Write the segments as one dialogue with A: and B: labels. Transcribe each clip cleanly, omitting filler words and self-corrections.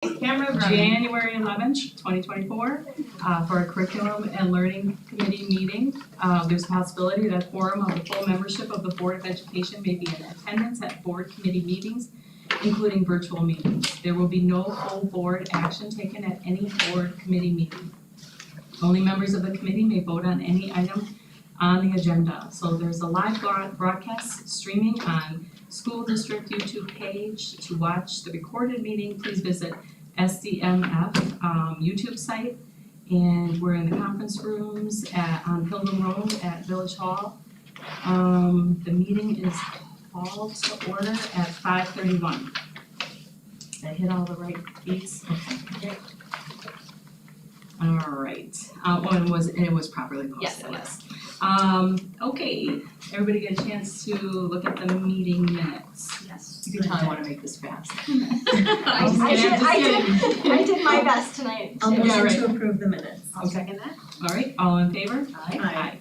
A: January 11th, 2024, for a Curriculum and Learning Committee meeting. There's a possibility that a quorum of the full membership of the Board of Education may be in attendance at board committee meetings, including virtual meetings. There will be no full board action taken at any board committee meeting. Only members of the committee may vote on any item on the agenda. So there's a live broadcast streaming on school district YouTube page. To watch the recorded meeting, please visit SDMF YouTube site, and we're in the conference rooms on Pilgrim Road at Village Hall. The meeting is called to order at 5:31. Did I hit all the right beats? Okay. All right. It was properly posted.
B: Yes, it was.
A: Okay. Everybody get a chance to look at the meeting minutes.
B: Yes.
C: You can tell I want to make this fast.
B: I did my best tonight.
C: I'll
A: Yeah,
C: motion
A: right.
C: to approve the minutes.
B: I'll second that.
A: All right, all in favor?
C: Aye.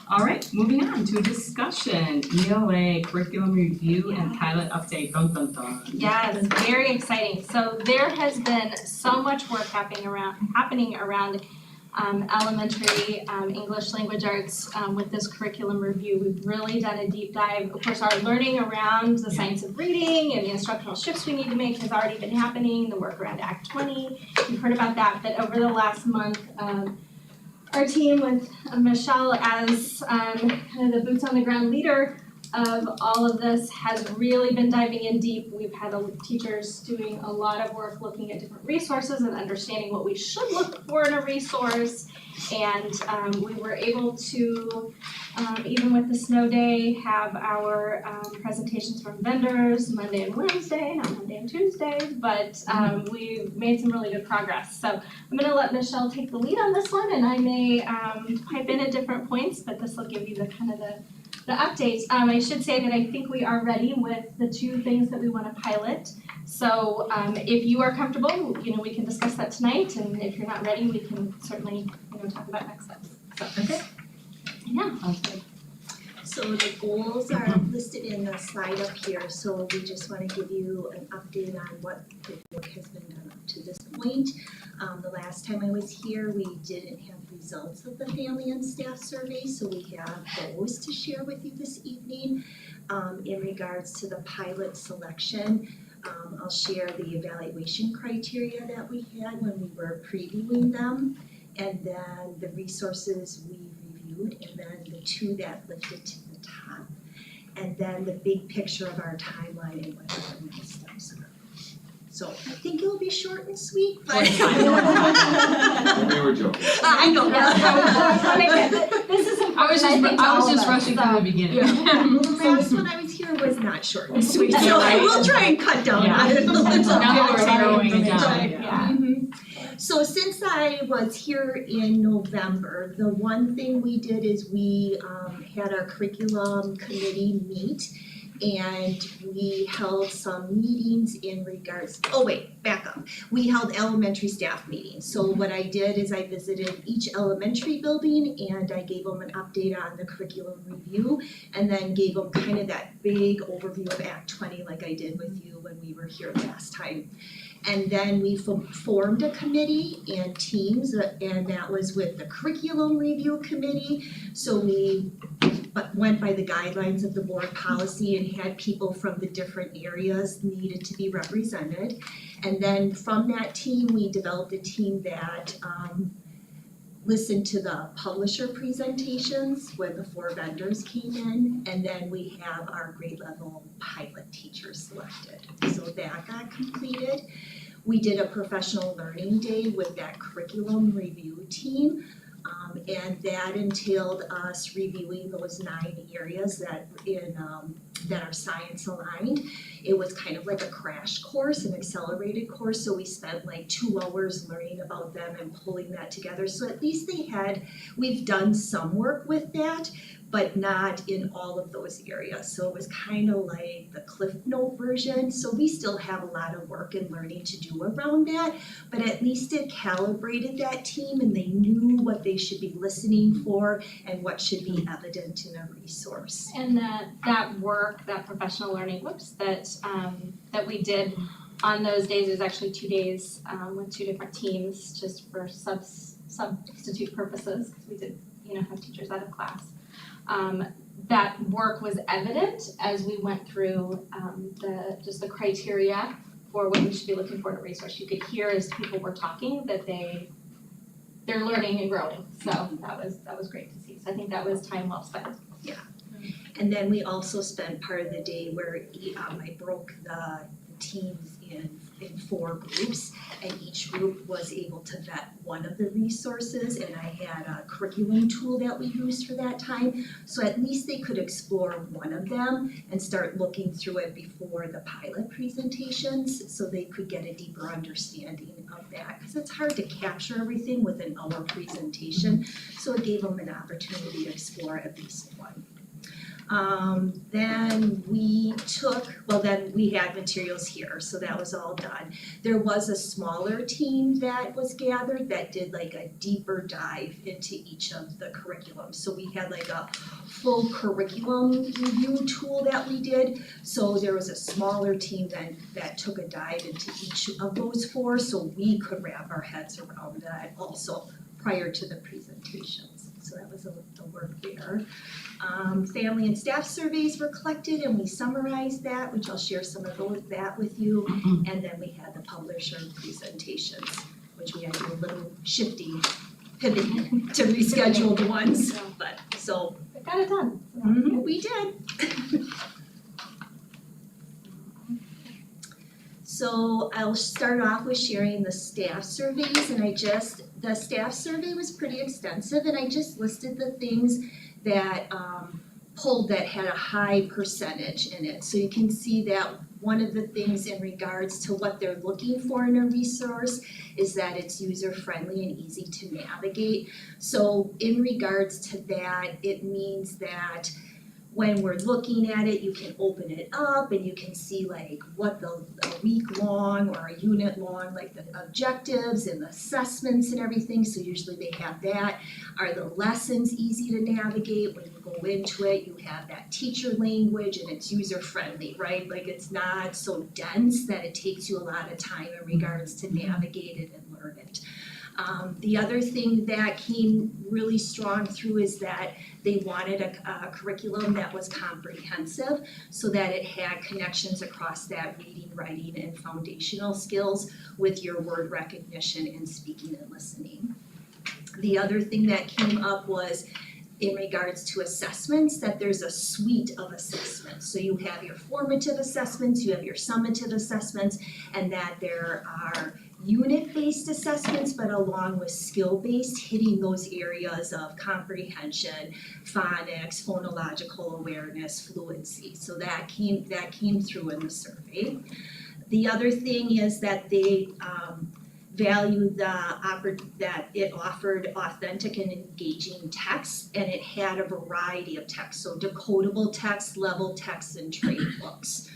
A: All right, moving on to discussion, ELA curriculum review and pilot update, dun dun dun.
B: Yes, very exciting. So there has been so much work happening around elementary English language arts with this curriculum review. We've really done a deep dive. Of course, our learning around the science of reading and the instructional shifts we need to make has already been happening, the work around Act 20. You've heard about that, but over the last month, our team with Michelle as kind of the boots on the ground leader of all of this has really been diving in deep. We've had teachers doing a lot of work looking at different resources and understanding what we should look for in a resource. And we were able to, even with the snow day, have our presentations from vendors Monday and Wednesday, not Monday and Tuesday, but we've made some really good progress. So I'm gonna let Michelle take the lead on this one, and I may pipe in at different points, but this will give you the kind of the updates. I should say that I think we are ready with the two things that we want to pilot. So if you are comfortable, we can discuss that tonight, and if you're not ready, we can certainly, talk about next steps. So,
C: Okay.
B: Yeah.
D: So the goals are listed in the slide up here, so we just want to give you an update on what the work has been done up to this point. The last time I was here, we didn't have results of the family and staff survey, so we have those to share with you this evening. In regards to the pilot selection, I'll share the evaluation criteria that we had when we were previewing them, and then the resources we reviewed, and then the two that lifted to the top, and then the big picture of our timeline and what the next steps are. So I think it'll be short and sweet, but
E: They were joking.
D: I know.
B: This is important.
A: I was just rushing
B: so.
A: through the beginning.
D: The last one I was here was not short and sweet,
A: Yeah,
D: so I
A: right.
D: will try and cut down on it a little bit.
A: Now we're narrowing it down.
D: Right.
B: Yeah.
D: So since I was here in November, the one thing we did is we had our curriculum committee meet, and we held some meetings in regards, back up. We held elementary staff meetings. So what I did is I visited each elementary building and I gave them an update on the curriculum review, and then gave them kind of that big overview of Act 20 like I did with you when we were here last time. And then we formed a committee and teams, and that was with the curriculum review committee. So we went by the guidelines of the board policy and had people from the different areas needed to be represented. And then from that team, we developed a team that listened to the publisher presentations when the 4 vendors came in, and then we have our grade level pilot teachers selected. So that got completed. We did a professional learning day with that curriculum review team, and that entailed us reviewing those 9 areas that are science aligned. It was kind of like a crash course, an accelerated course, so we spent like 2 hours learning about them and pulling that together. So at least we've done some work with that, but not in all of those areas. So it was kind of like the Cliff Note version. So we still have a lot of work and learning to do around that, but at least it calibrated that team and they knew what they should be listening for and what should be evident in a resource.
B: And that work, that professional learning, that we did on those days, there's actually 2 days with 2 different teams just for substitute purposes, because we did, have teachers out of class. That work was evident as we went through the criteria for what we should be looking for in a resource. You could hear as people were talking that they're learning and growing. So that was great to see. So I think that was time well spent.
D: And then we also spent part of the day where I broke the teams in 4 groups, and each group was able to vet one of the resources, and I had a curriculum tool that we used for that time. So at least they could explore one of them and start looking through it before the pilot presentations, so they could get a deeper understanding of that, because it's hard to capture everything with an hour presentation, so it gave them an opportunity to explore at least one. Then we had materials here, so that was all done. There was a smaller team that was gathered that did like a deeper dive into each of the curriculums. So we had like a full curriculum review tool that we did. So there was a smaller team that took a dive into each of those 4, so we could wrap our heads around that also prior to the presentations. So that was the work there. Family and staff surveys were collected and we summarized that, which I'll share some of that with you. And then we had the publisher presentations, which we had to do a little shifting, pivoting to reschedule the ones, but so.
B: We got it done.
D: We did. So I'll start off with sharing the staff surveys, and the staff survey was pretty extensive, and I just listed the things that pulled that had a high percentage in it. So you can see that one of the things in regards to what they're looking for in a resource is that it's user-friendly and easy to navigate. So in regards to that, it means that when we're looking at it, you can open it up and you can see like what a week long or a unit long, like the objectives and the assessments and everything. So usually they have that. Are the lessons easy to navigate? When you go into it, you have that teacher language and it's user friendly, right? Like it's not so dense that it takes you a lot of time in regards to navigate it and learn it. The other thing that came really strong through is that they wanted a curriculum that was comprehensive so that it had connections across that reading, writing, and foundational skills with your word recognition and speaking and listening. The other thing that came up was in regards to assessments, that there's a suite of assessments. So you have your formative assessments, you have your summative assessments, and that there are unit-based assessments, but along with skill-based, hitting those areas of comprehension, phonics, phonological awareness, fluency. So that came through in the survey. The other thing is that they value that it offered authentic and engaging text, and it had a variety of text, so decodable text, level text, and trade books.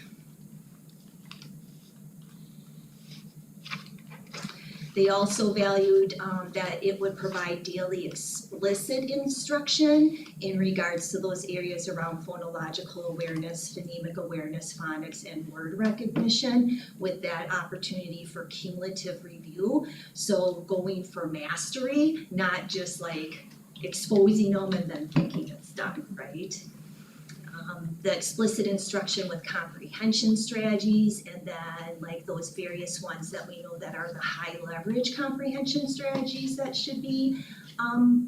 D: They also valued that it would provide daily explicit instruction in regards to those areas around phonological awareness, phonemic awareness, phonics, and word recognition, with that opportunity for cumulative review. So going for mastery, not just like exposing them and then thinking it's done, right? The explicit instruction with comprehension strategies, and then like those various ones that we know that are the high leverage comprehension strategies that should be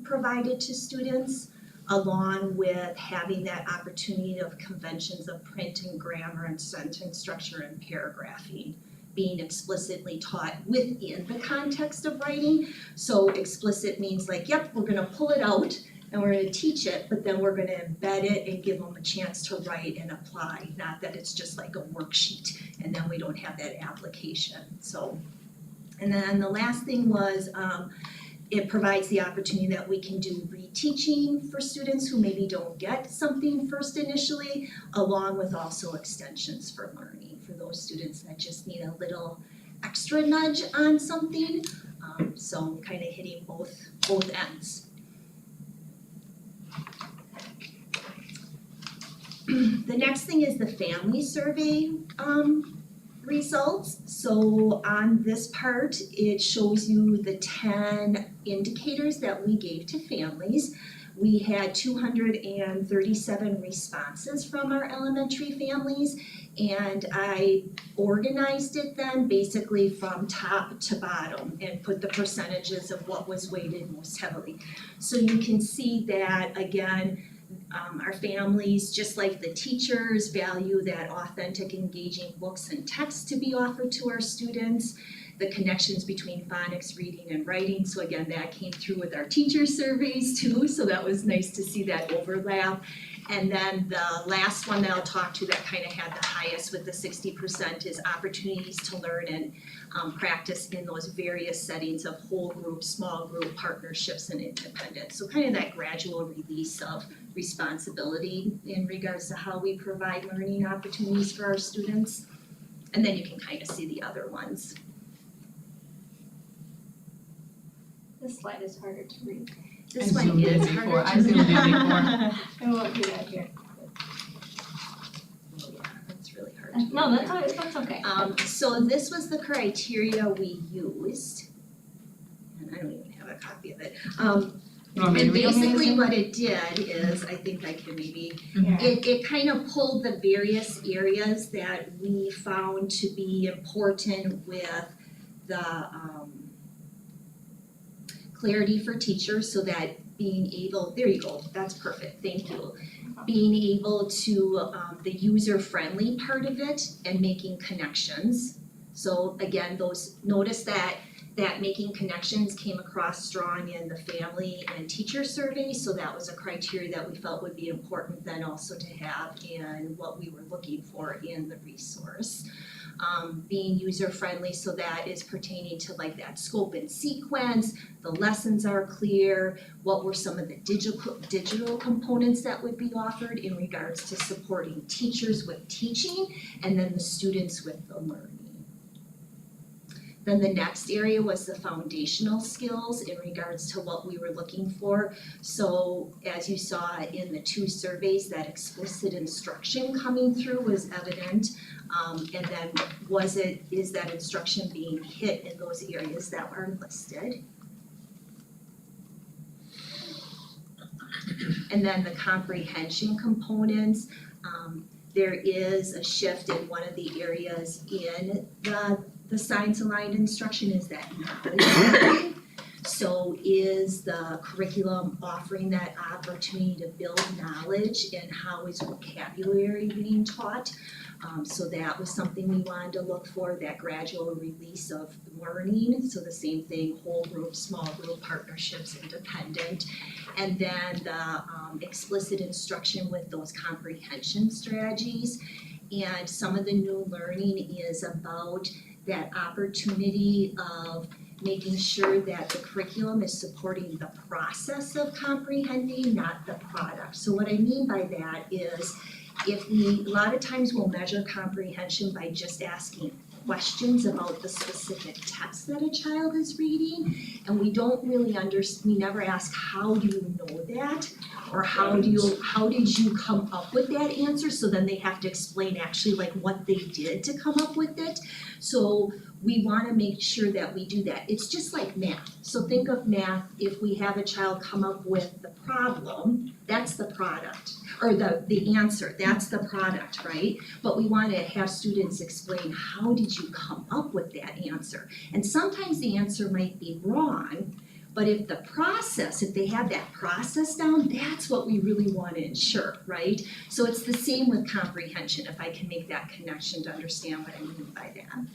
D: provided to students, along with having that opportunity of conventions of print and grammar and sentence structure and paragraphing being explicitly taught within the context of writing. So explicit means like, yep, we're gonna pull it out and we're gonna teach it, but then we're gonna embed it and give them a chance to write and apply, not that it's just like a worksheet and then we don't have that application. So, and then the last thing was it provides the opportunity that we can do reteaching for students who maybe don't get something first initially, along with also extensions for learning for those students that just need a little extra nudge on something. So kind of hitting both ends. The next thing is the family survey results. So on this part, it shows you the 10 indicators that we gave to families. We had 237 responses from our elementary families, and I organized it then basically from top to bottom and put the percentages of what was weighted most heavily. So you can see that again, our families, just like the teachers, value that authentic, engaging books and text to be offered to our students, the connections between phonics, reading, and writing. So again, that came through with our teacher surveys too, so that was nice to see that overlap. And then the last one that I'll talk to that kind of had the highest with the 60% is opportunities to learn and practice in those various settings of whole group, small group, partnerships, and independence. So kind of that gradual release of responsibility in regards to how we provide learning opportunities for our students. And then you can kind of see the other ones.
B: This slide is harder to read.
D: This
A: I
D: one
A: zoomed in
D: is
A: before.
D: harder
A: I
D: to
A: zoomed in
D: read.
B: I won't do that here.
D: Oh, yeah, that's really hard to read.
B: No, that's okay.
D: So this was the criteria we used. And I don't even have a copy of it.
A: You want me to
D: And
A: read it?
D: basically what it did is, I think I can maybe, it kind of pulled the various areas that we found to be important with the clarity for teachers, so that being able, there you go, that's perfect, thank you. Being able to, the user-friendly part of it and making connections. So again, notice that making connections came across strong in the family and teacher survey, so that was a criteria that we felt would be important then also to have in what we were looking for in the resource. Being user-friendly, so that is pertaining to like that scope and sequence, the lessons are clear, what were some of the digital components that would be offered in regards to supporting teachers with teaching, and then the students with the learning. Then the next area was the foundational skills in regards to what we were looking for. So as you saw in the two surveys, that explicit instruction coming through was evident. And then is that instruction being hit in those areas that were listed? And then the comprehension components, there is a shift in one of the areas in the science-aligned instruction is that knowledge. So is the curriculum offering that opportunity to build knowledge, and how is vocabulary being taught? So that was something we wanted to look for, that gradual release of learning. So the same thing, whole group, small group, partnerships, independent. And then the explicit instruction with those comprehension strategies. And some of the new learning is about that opportunity of making sure that the curriculum is supporting the process of comprehending, not the product. So what I mean by that is, a lot of times we'll measure comprehension by just asking questions about the specific text that a child is reading, and we don't really we never ask, how do you know that? Or how did you come up with that answer? So then they have to explain actually like what they did to come up with it. So we wanna make sure that we do that. It's just like math. So think of math, if we have a child come up with the problem, that's the product. Or the answer, that's the product, right? But we want to have students explain, how did you come up with that answer? And sometimes the answer might be wrong, but if they have that process down, that's what we really want to ensure, right? So it's the same with comprehension, if I can make that connection to understand what I mean by that.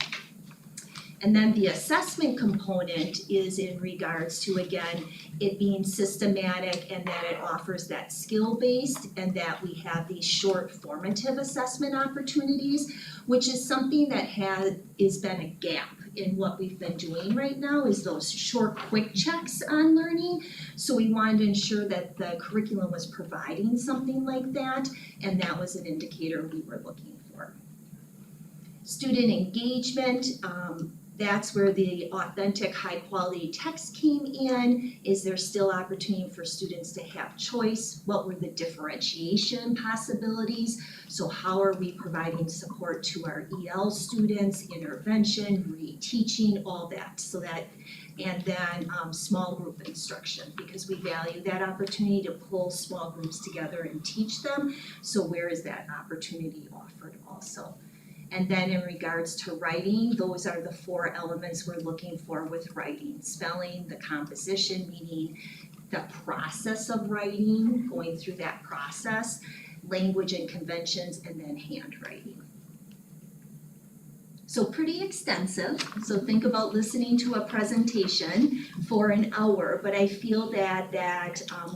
D: And then the assessment component is in regards to, again, it being systematic and that it offers that skill-based and that we have these short formative assessment opportunities, which is something that has been a gap in what we've been doing right now, is those short quick checks on learning. So we wanted to ensure that the curriculum was providing something like that, and that was an indicator we were looking for. Student engagement, That's where the authentic, high-quality text came in. Is there still opportunity for students to have choice? What were the differentiation possibilities? So how are we providing support to our EL students, intervention, reteaching, all that, so that, and then small group instruction, because we value that opportunity to pull small groups together and teach them. So where is that opportunity offered also? And then in regards to writing, those are the 4 elements we're looking for with writing. Spelling, the composition, meaning the process of writing, going through that process, language and conventions, and then handwriting. So pretty extensive, so think about listening to a presentation for an hour, but I feel that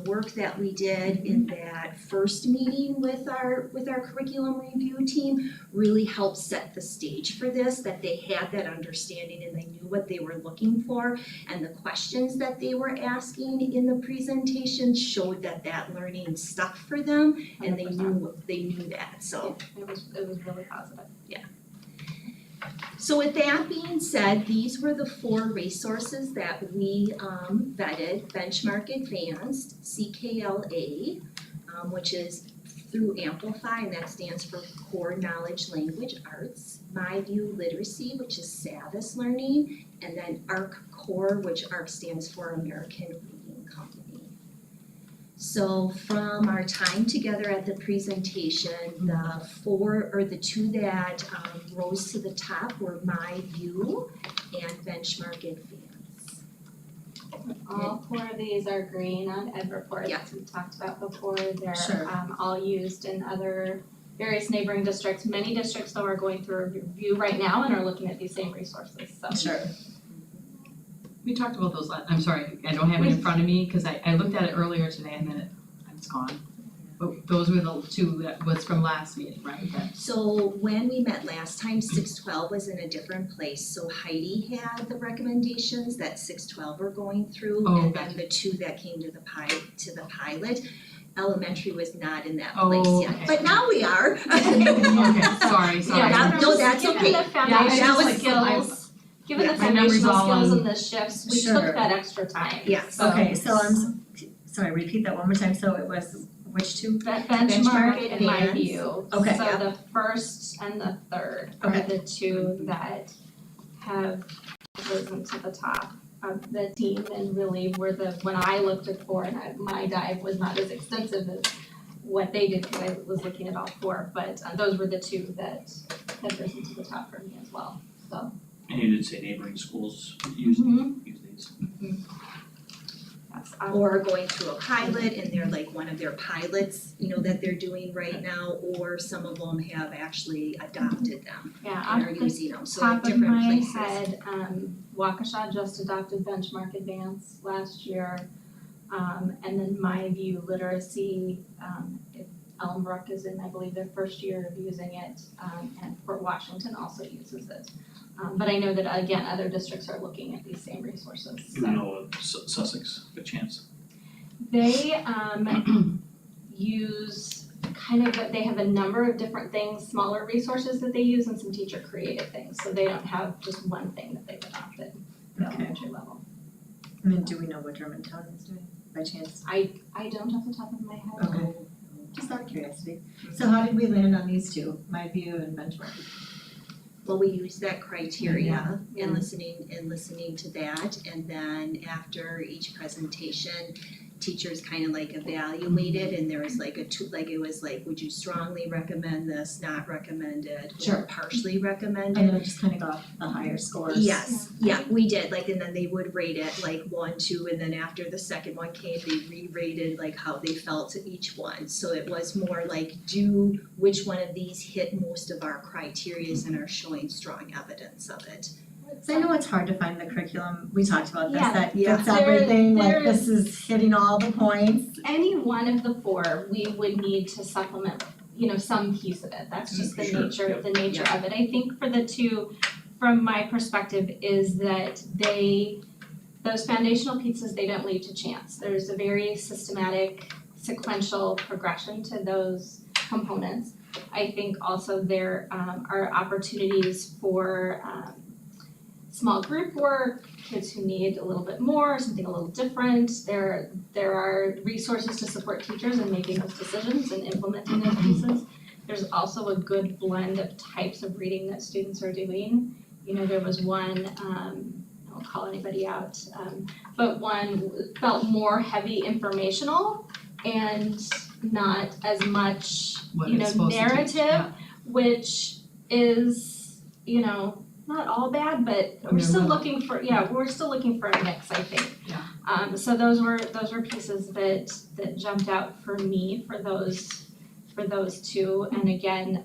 D: work that we did in that first meeting with our curriculum review team really helped set the stage for this, that they had that understanding and they knew what they were looking for, and the questions that they were asking in the presentation showed that learning stuck for them, and they knew that, so.
B: It was really positive.
D: So with that being said, these were the 4 resources that we vetted: Benchmark Advanced, CKLA, which is through Amplify, and that stands for Core Knowledge Language Arts, MyView Literacy, which is SAVIS Learning, and then ARC Core, which ARC stands for American Reading Company. So from our time together at the presentation, the 2 that rose to the top were MyView and Benchmark Advance.
B: All 4 of these are green on Ed reports,
D: Yeah.
B: we talked about before, they're
C: Sure.
B: all used in other various neighboring districts. Many districts though are going through a review right now and are looking at these same resources, so.
C: Sure.
A: We talked about those I'm sorry, I don't have it in front of me, cause I looked at it earlier today and then it's gone. But those were the 2 that was from last meeting, right?
D: So when we met last time, 612 was in a different place, so Heidi had the recommendations that 612 were going through,
A: Oh,
D: and
A: gotcha.
D: then the 2 that came to the pilot. Elementary was not in that
A: Oh,
D: place yet,
A: okay.
D: but now we are.
A: Okay, sorry.
D: Yeah, no, that's
B: Given
D: okay.
B: the
A: I
B: foundational
A: was like,
B: skills, given the
A: my memory's
B: foundational
A: all
B: skills
A: on-
B: and the shifts, we
C: Sure.
B: took that extra time.
D: Yes.
B: So-
C: Okay, so sorry, repeat that one more time, so it was which 2?
B: Benchmark
D: Benchmark
B: and my
D: Advance.
B: view.
C: Okay.
B: So
D: Yep.
B: the first and the third are
C: Okay.
B: the 2 that have risen to the top of the team and really were when I looked at 4, and my dive was not as extensive as what they did because I was looking at all 4, but those were the 2 that had risen to the top for me as well, so.
F: And you did say neighboring schools use these.
B: Yes,
D: Or going through a pilot, and they're like one of their pilots, that they're doing right now, or some of them have actually adopted them
B: yeah,
D: and
B: off
D: are
B: the
D: using them, so
B: top
D: at
B: of
D: different
B: my
D: places.
B: head, Waukesha just adopted Benchmark Advance last year. And then MyView Literacy, Elmbrook is in, I believe, their first year of using it, and Fort Washington also uses it. But I know that, again, other districts are looking at these same resources,
F: Do we
B: so.
F: know of Sussex, by chance?
B: They, use they have a number of different things, smaller resources that they use and some teacher created things, so they don't have just one thing that they've adopted at the
C: Okay.
B: elementary level.
C: And then do we know what Germantown is doing by chance?
B: I don't off the top of my head.
C: Okay. Just out of curiosity. So how did we land on these 2, MyView and Benchmark?
D: Well, we use that criteria
B: Yeah.
D: and listening to that, and then after each presentation, teachers kind of like evaluated, and there was like it was like, would you strongly recommend this, not recommended, or
C: Sure.
D: partially recommended?
C: And then just kind of got the higher scores.
D: Yes, yeah, we did, and then they would rate it like 1, 2, and then after the second one came, they re-rated like how they felt to each one. So it was more like, which one of these hit most of our criterias and are showing strong evidence of it?
C: So I know it's hard to find the curriculum, we talked about this,
B: Yeah.
C: that
D: Yeah.
C: fits everything, like
B: There-
C: this is hitting all the points.
B: Any one of the 4, we would need to supplement, some piece of it, that's just the
F: Sure,
B: nature
F: yep.
B: of it. I think for the 2, from my perspective, is that those foundational pieces, they don't leave to chance. There's a very systematic, sequential progression to those components. I think also there are opportunities for small group work, kids who need a little bit more, something a little different. There are resources to support teachers in making those decisions and implementing those pieces. There's also a good blend of types of reading that students are doing. You know, there was one, I won't call anybody out, but one felt more heavy informational and not as much,
A: What
B: you know,
A: it's supposed to teach,
B: narrative,
A: yeah.
B: which is, you know, not all bad, but we're
A: Yeah,
B: still
A: well.
B: looking for, we're still looking for a mix, I think.
A: Yeah.
B: So those were pieces that jumped out for me for those two. And again,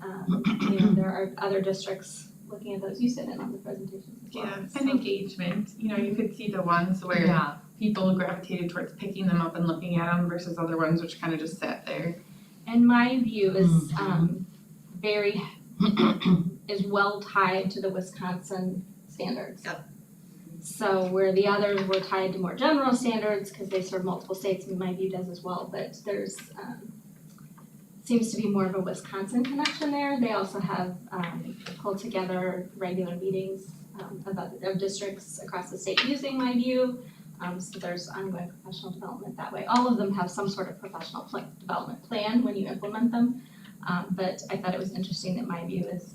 B: you know, there are other districts looking at those. You sit in on the presentations as well.
G: Yeah,
B: so.
G: and engagement, you know, you could see the ones where
A: Yeah,
G: people gravitated towards picking them up and looking at them versus other ones which kind of just sat there.
B: And my view is very is well tied to the Wisconsin standards.
C: Yep.
B: So where the others were tied to more general standards because they serve multiple states, and my view does as well, but there's seems to be more of a Wisconsin connection there. They also have pulled together regular meetings of districts across the state using my view. So there's ongoing professional development that way. All of them have some sort of professional development plan when you implement them. But I thought it was interesting that my view is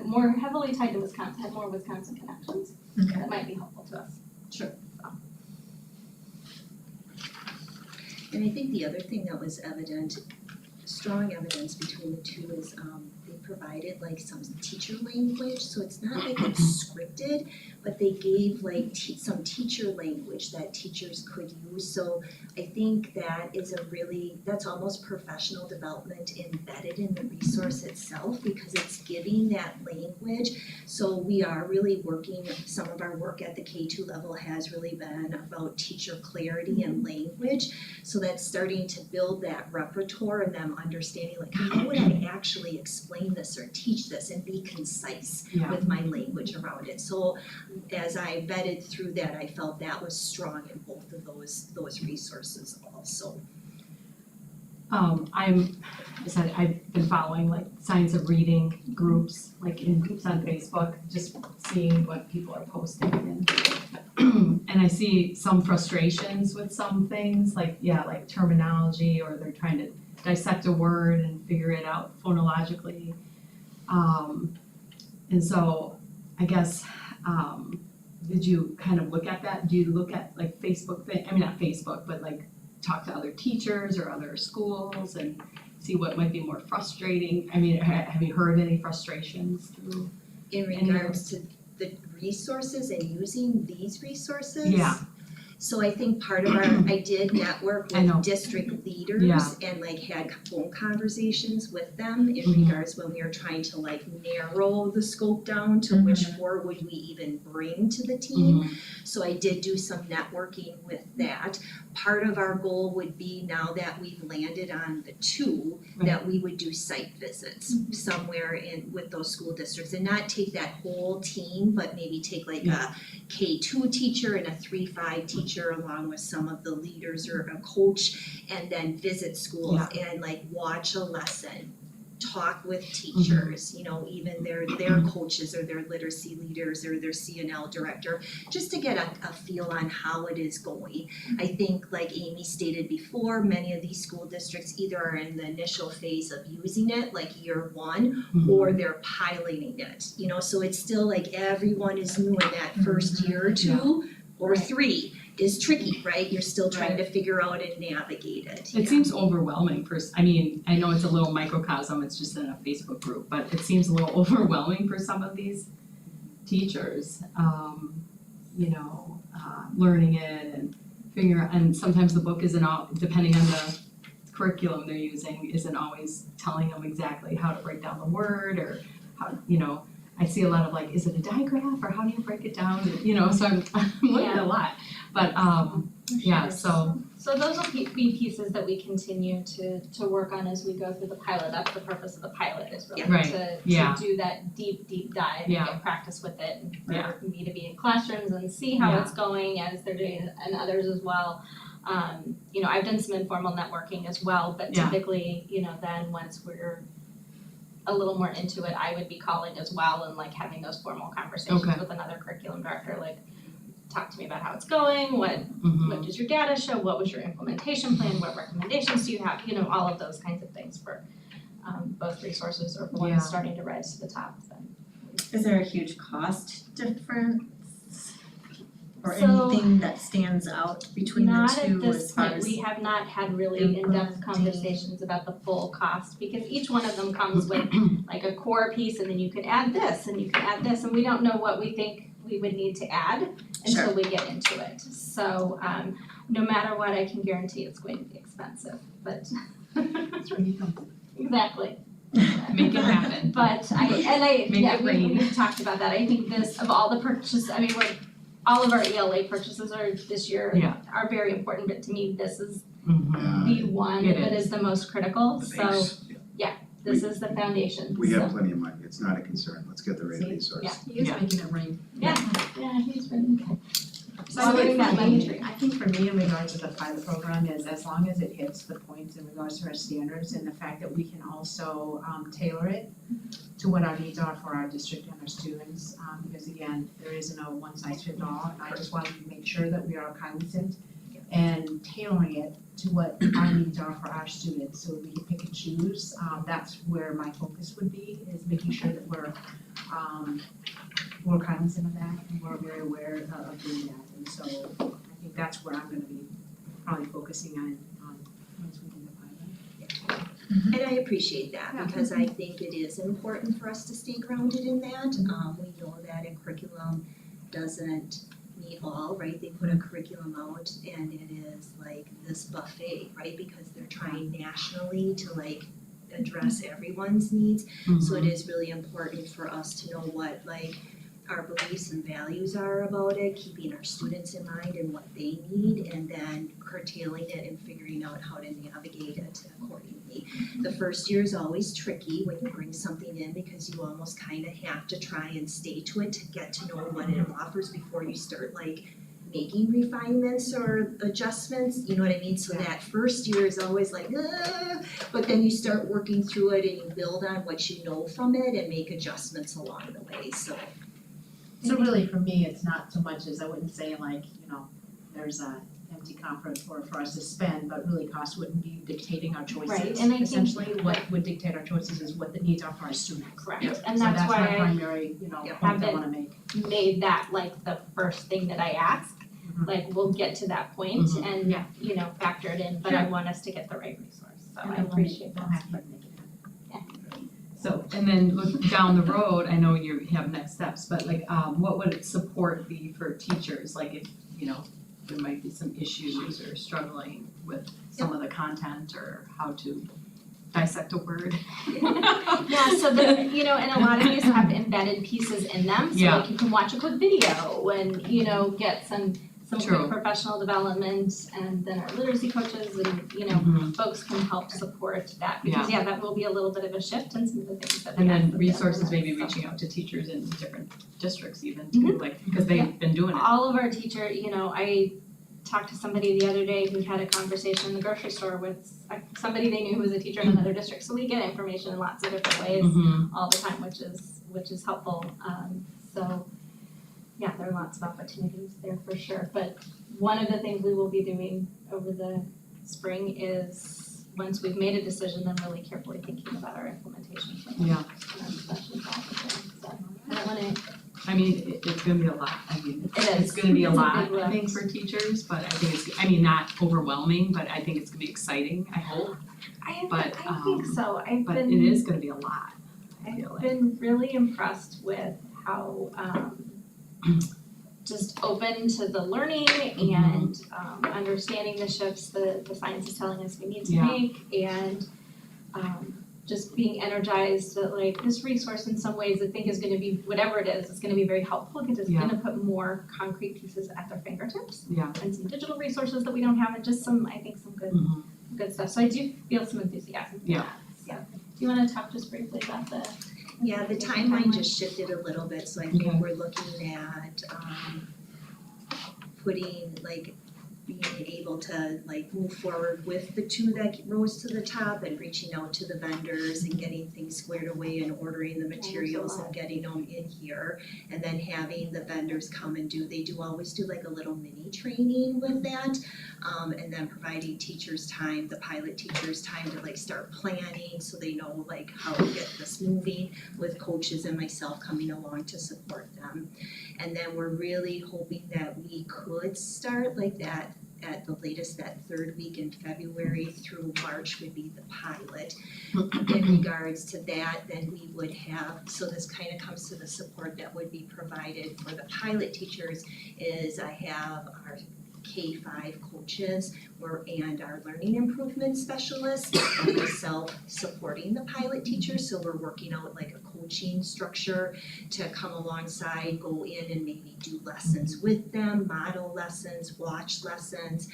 B: more heavily tied to Wisconsin, had more Wisconsin connections.
C: Okay.
B: That might be helpful to us.
C: Sure.
B: So.
D: And I think the other thing that was evident, strong evidence between the two is they provided like some teacher language, so it's not like it's scripted, but they gave like some teacher language that teachers could use. So I think that is that's almost professional development embedded in the resource itself because it's giving that language. So we are really working, some of our work at the K2 level has really been about teacher clarity and language. So that's starting to build that repertoire and them understanding like, how would I actually explain this or teach this and be concise
A: yeah.
D: with my language around it. So as I vetted through that, I felt that was strong in both of those resources also.
A: I've been following like science of reading groups, like in groups on Facebook, just seeing what people are posting and I see some frustrations with some things, like terminology, or they're trying to dissect a word and figure it out phonologically. And so I guess, did you kind of look at that? Do you look at like not Facebook, but like talk to other teachers or other schools and see what might be more frustrating? I mean, have you heard any frustrations through?
D: In regards to the resources and using these resources?
A: Yeah.
D: So I think part of I did network
A: I know.
D: with district leaders
A: Yeah.
D: and like had phone conversations with them in
A: Mhm.
D: regards when we were trying to like narrow the scope down to which four would we even bring to the team. So I did do some networking with that. Part of our goal would be, now that we've landed on the two, that we would do site visits somewhere with those school districts and not take that whole team, but maybe take like a K2 teacher and a 3-5 teacher along with some of the leaders or a coach, and then visit schools and like watch a lesson. Talk with teachers, you know, even their coaches or their literacy leaders or their C&L director, just to get a feel on how it is going. I think, like Amy stated before, many of these school districts either are in the initial phase of using it, like year one, or they're piloting it, you know, so it's still like everyone is new in that first year or two or 3 is tricky, right? You're still trying to figure out and navigate it.
A: It seems overwhelming I know it's a little microcosm, it's just in a Facebook group, but it seems a little overwhelming for some of these teachers, learning it and figuring out, and sometimes the book isn't all, depending on the curriculum they're using, isn't always telling them exactly how to break down the word or how, I see a lot of like, is it a diagram or how do you break it down? So I'm looking at a lot, but
B: So those will be pieces that we continue to work on as we go through the pilot. That's the purpose of the pilot, is really
A: Right.
B: to do that deep dive and get practice with it, and for me to be in classrooms and see how it's going as they're doing it, and others as well. I've done some informal networking as well, but typically, then once we're a little more into it, I would be calling as well and like having those formal conversations
A: Okay.
B: with another curriculum director, like talk to me about how it's going, what
A: Mhm.
B: does your data show, what was your implementation plan, what recommendations do you have, all of those kinds of things for both resources or for
A: Yeah.
B: ones starting to rise to the top then.
C: Is there a huge cost difference? Or
B: So-
C: anything that stands out between the
B: Not at
C: two
B: this
C: as far
B: point,
C: as?
B: we have not had really in-depth
C: implementing?
B: conversations about the full cost, because each one of them comes with like a core piece, and then you can add this, and you can add this, and we don't know what we think we would need to add until we get into it. So, no matter what, I can guarantee it's going to be expensive, but exactly.
A: Make it happen.
B: But
A: Make it rain.
B: we've talked about that, I think this, of all the purchases, I mean, all of our ELA purchases are this year
A: Yeah.
B: are very important, but to me, this is
A: Mhm.
B: the one
A: It
B: that is the most critical,
E: The
B: so
E: base, yeah.
B: this is the foundation,
E: We have
B: so,
E: plenty of money, it's not a concern, let's get the right
A: See?
E: resource.
B: Yeah.
A: He is making it rain.
B: yeah, he's been
H: So I
B: watering
H: think
B: that
H: for
B: lemon
H: me,
B: tree.
H: I think for me in regards to the pilot program is as long as it hits the points in regards to our standards and the fact that we can also tailor it to what our needs are for our district and our students, because again, there isn't a one size fits all, and I just want to make sure that we are cognizant and tailoring it to what our needs are for our students, so we can pick and choose. That's where my focus would be, is making sure that we're cognizant of that, and we're very aware of doing that. And so I think that's where I'm gonna be probably focusing on once we do the pilot.
D: And I appreciate that, because I think it is important for us to stay grounded in that. We know that a curriculum doesn't meet all, right? They put a curriculum out and it is like this buffet, right? Because they're trying nationally to like address everyone's needs. So it is really important for us to know what like our beliefs and values are about it, keeping our students in mind and what they need, and then curtailing it and figuring out how to navigate it accordingly. The first year is always tricky when you bring something in, because you almost kind of have to try and stay to it to get to know what it offers before you start like making refinements or adjustments, you know what I mean? So that first year is always like, but then you start working through it and you build on what you know from it and make adjustments along the way, so.
H: So really for me, it's not so much as I wouldn't say like, there's a empty coffers for us to spend, but really cost wouldn't be dictating our choices.
B: Right, and I think-
H: Essentially, what would dictate our choices is what the needs are for our students.
B: Correct,
A: Yep.
B: and
H: So
B: that's
H: that's my
B: why
H: primary,
B: have
H: point I
B: been-
H: wanna make.
B: I made that like the first thing that I ask.
H: Mhm.
B: Like, we'll get to that point
A: Mhm.
B: and,
H: Yeah.
B: factor it in, but I want us to get the right resource, so I appreciate that.
H: We'll have to make it happen.
A: So, and then look down the road, I know you have next steps, but like, what would support be for teachers? Like if, there might be some issues or struggling with some of the content or how to dissect a word.
B: Yeah, so and a lot of these have embedded pieces in them, so
A: Yeah.
B: like you can watch a quick video and, get some
A: True.
B: quick professional development, and then our literacy coaches and,
A: Mhm.
B: folks can help support that, because that will be a little bit of a shift in some of the things that we
A: And
B: ask
A: then
B: them to
A: resources, maybe
B: implement, so.
A: reaching out to teachers in different districts even too, like, because they've been doing it.
B: All of our teacher, I talked to somebody the other day who had a conversation in the grocery store with somebody they knew who was a teacher in another district, so we get information in lots of different ways
A: Mhm.
B: all the time, which is helpful. So yeah, there are lots of opportunities there for sure, but one of the things we will be doing over the spring is, once we've made a decision, then really carefully thinking about our implementation plan.
A: Yeah.
B: And our discussions all the time, so I don't wanna,
A: I mean, it's gonna be a lot, I mean,
B: It is.
A: it's gonna be a
B: It's a
A: lot,
B: big
A: I think,
B: lift.
A: for teachers, but I think not overwhelming, but I think it's gonna be exciting, I hope. But,
B: I think so,
A: But it is gonna be a lot, I feel
B: I've
A: like.
B: been really impressed with how just open to the learning and understanding the shifts the science is telling us we need to
A: Yeah.
B: make, and just being energized that like this resource in some ways I think is gonna be, whatever it is, it's gonna be very helpful, because it's gonna put more concrete pieces at their fingertips.
A: Yeah.
B: And some digital resources that we don't have, and just some, I think, some
A: Mhm.
B: good stuff, so I do feel some enthusiasm for
A: Yeah.
B: that, so. Do you wanna talk just briefly about the?
D: Yeah, the timeline just shifted a little bit, so I think
A: Okay.
D: we're looking at putting like being able to like move forward with the two that rose to the top and reaching out to the vendors and getting things squared away and ordering the materials and getting them in here. And then having the vendors come and they do always do like a little mini training with that. And then providing teachers time, the pilot teachers time to like start planning so they know like how to get this moving, with coaches and myself coming along to support them. And then we're really hoping that we could start like that at the latest, that third week in February through March would be the pilot. In regards to that, then we would have, so this kind of comes to the support that would be provided for the pilot teachers, is I have our K-5 coaches and our learning improvement specialists and myself supporting the pilot teachers. So we're working out like a coaching structure to come alongside, go in and maybe do lessons with them, model lessons, watch lessons,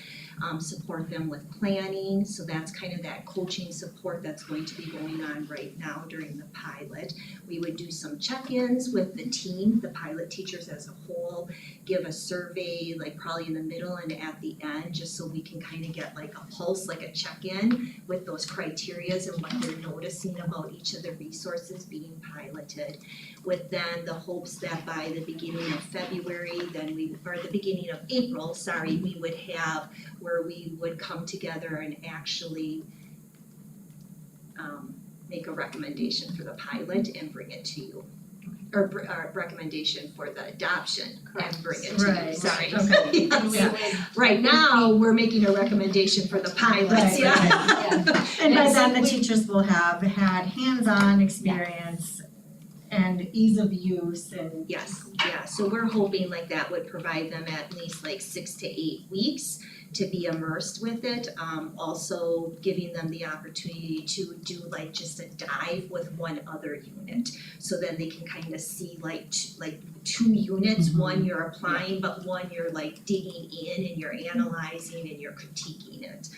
D: support them with planning. So that's kind of that coaching support that's going to be going on right now during the pilot. We would do some check-ins with the team, the pilot teachers as a whole, give a survey like probably in the middle and at the end, just so we can kind of get like a pulse, like a check-in with those criterias and what they're noticing about each of the resources being piloted. With then the hopes that by the beginning of February, or the beginning of April, we would have where we would come together and actually make a recommendation for the pilot and bring it to you. Or a recommendation for the adoption and bring it to you,
C: Right.
D: sorry.
C: Okay.
D: Yes.
B: Yeah.
D: Right now, we're making a recommendation for the pilots,
C: Right,
D: yeah.
B: Yeah.
C: And by
D: And
C: then,
D: so
C: the teachers will have had hands-on experience and ease of use and.
D: Yes, yeah, so we're hoping like that would provide them at least like 6 to 8 weeks to be immersed with it. Also giving them the opportunity to do like just a dive with one other unit. So then they can kind of see like two units, one you're applying, but one you're like digging in and you're analyzing and you're critiquing it.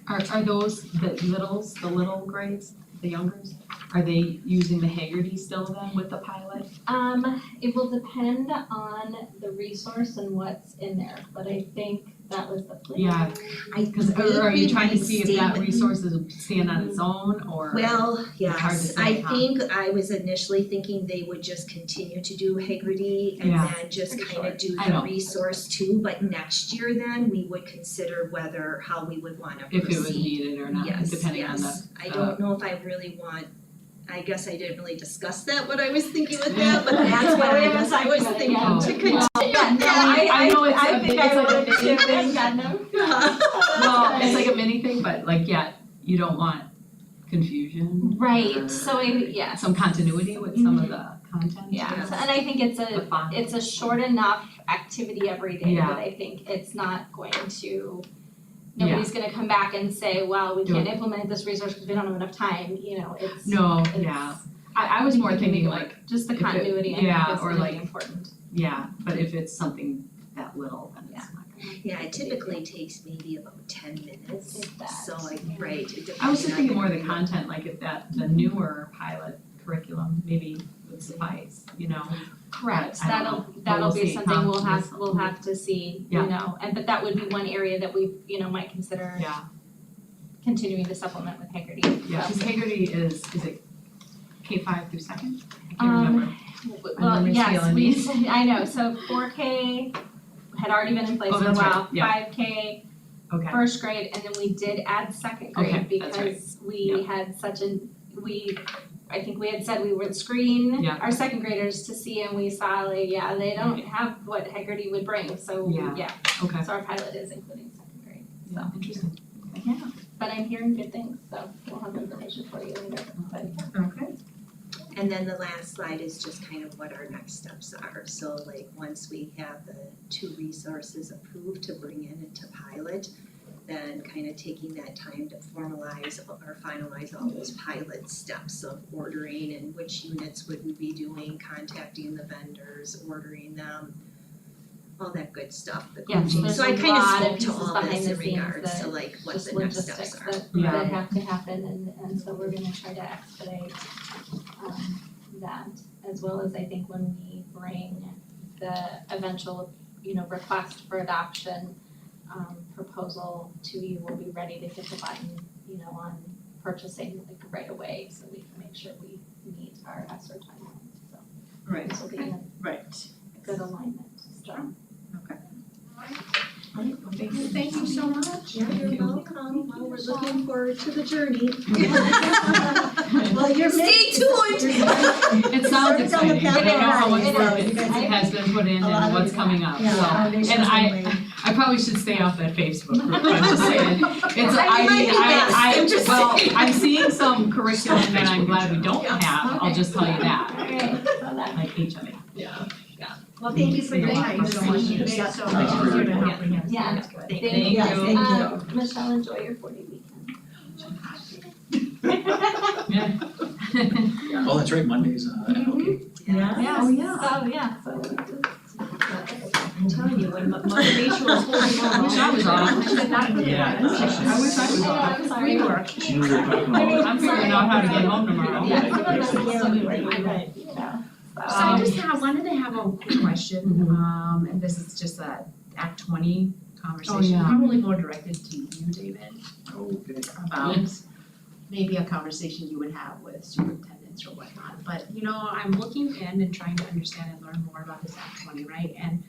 A: Are those the little grades, the youngers? Are they using the Haggerty still then with the pilot?
B: It will depend on the resource and what's in there, but I think that was the plan.
A: Yeah,
D: I
A: Cause
D: think
A: are you
D: we
A: trying to
D: might
A: see if
D: stay
A: that
D: with-
A: resource is stand on its own or?
D: Well,
A: hard to
D: yes,
A: say,
D: I
A: huh?
D: think I was initially thinking they would just continue to do Haggerty and
A: Yeah.
D: then just
B: Pretty
D: kind of do
A: I
D: the
A: know.
D: resource too, but next year then we would consider how we would wanna proceed.
A: If it was needed or not, depending on the.
D: Yes, I don't know if I really want, I guess I didn't really discuss that, what I was thinking with that, but that's what I guess I was thinking
A: Yeah.
D: to continue.
B: Yeah, no,
A: I know it's a
B: think
A: it's
B: I
A: like a
B: would
A: mini
B: too,
A: thing.
B: Gundam.
A: Well, it's like a mini thing, but like, yeah, you don't want confusion. or
B: Right, so yes.
A: some continuity with some of the content.
B: Yeah, so- and I think it's
A: The fun.
B: it's a short enough activity every day
A: Yeah.
B: that I think it's not going to, nobody's gonna come back and say, well, we can't implement this resource because we don't have enough time, it's.
A: No,
B: it's-
A: yeah, I was more
B: we can
A: thinking
B: make it
A: like,
B: work. Just the
A: if it-
B: continuity, I
A: yeah,
B: think is
A: or
B: really
A: like-
B: important.
A: yeah, but if it's something that little, then it's not gonna.
D: Yeah, it typically takes maybe about 10 minutes,
B: If that.
D: so like, right, it depends
A: I was just
D: on
A: thinking more of the
D: the-
A: content, like if the newer pilot curriculum maybe would suffice,
B: Correct,
A: I don't know.
B: that'll
A: We'll
B: be
A: see,
B: something
A: huh?
B: we'll have to see,
A: Yeah.
B: but that would be one area that we, might consider
A: Yeah,
B: continuing to supplement with Haggerty.
A: yeah,
B: So-
A: cause Haggerty is it K5 through second? I
B: Um,
A: can't remember.
B: Well,
A: memory's
B: yes,
A: failing
B: we,
A: me.
B: I know, so 4K had already been in place
A: Oh,
B: for a
A: that's right,
B: while,
A: yeah.
B: 5K,
A: Okay,
B: first grade, and then we did add second
A: Okay,
B: grade
A: that's right.
B: because we had I think we had said we would screen
A: Yeah.
B: our second graders to see, and we saw like, they don't have what Haggerty would bring, so
A: Yeah. okay,
B: so our pilot is including second grade, so.
A: yeah, interesting.
B: But I'm hearing good things, so we'll have information for you later, but
C: Okay.
D: And then the last slide is just kind of what our next steps are. So like once we have the 2 resources approved to bring into pilot, then kind of taking that time to formalize or finalize all those pilot steps of ordering and which units would we be doing, contacting the vendors, ordering them, all that good stuff, the
B: Yes,
D: coaching.
B: there's
D: So I
B: a
D: kind
B: lot
D: of
B: of
D: spoke to
B: pieces
D: all
B: behind
D: this
B: the
D: in
B: scenes
D: regards to
B: that
D: like what
B: just
D: the next steps
B: logistics
D: are.
B: that
A: Yeah.
B: that have to happen and so we're gonna try to expedite that as well as I think when we bring the eventual, request for adoption, proposal to you, we'll be ready to hit the button, on purchasing like right away, so we can make sure we meet our ESSER timeline, so
C: Right,
B: this will be in
C: right.
B: good alignment, so.
H: Thank you so much.
D: Yeah, you're welcome. Well, we're looking forward to the journey.
C: Well, you're
D: Stay tuned.
A: It sounds
C: It's on the
A: exciting, I know how much
B: It
A: work
B: is.
A: it has been put in
C: A lot
A: and
C: of
A: what's coming up, so.
C: Yeah, foundation's
A: And
C: been laid.
A: I probably should stay off that Facebook group, I'm just saying. It's,
D: I might be best, I'm just
A: well,
D: saying.
A: I'm seeing some curriculum that I'm glad we don't have, I'll just tell you that,
B: Alright, so that's
A: like HME.
C: Well, thank you for your time so much.
H: Thank you
C: Yeah.
H: so much for your comprehensive.
B: Yeah.
H: That's good.
B: Thank
A: Thank
B: you.
C: Yes,
A: you.
C: thank you.
B: Michelle, enjoy your 40 weekend.
F: Oh, that's right, Monday's okay.
C: Yeah.
B: Oh, yeah, so.
D: I'm telling you, when motivation was holding on.
A: I wish I was on.
D: I said not for the
F: Yeah.
D: practice.
A: I wish I was on.
B: I'm sorry.
D: We were.
F: She knew we were talking about.
A: I'm figuring out how to get home tomorrow.
B: Yeah, some of us will still be working, but, so.
H: So I wanted to have a quick question, and this is just a Act 20 conversation,
A: yeah.
H: probably more directed to you, David,
E: Okay.
H: about maybe a conversation you would have with superintendents or whatnot. But, I'm looking in and trying to understand and learn more about this Act 20, right? And,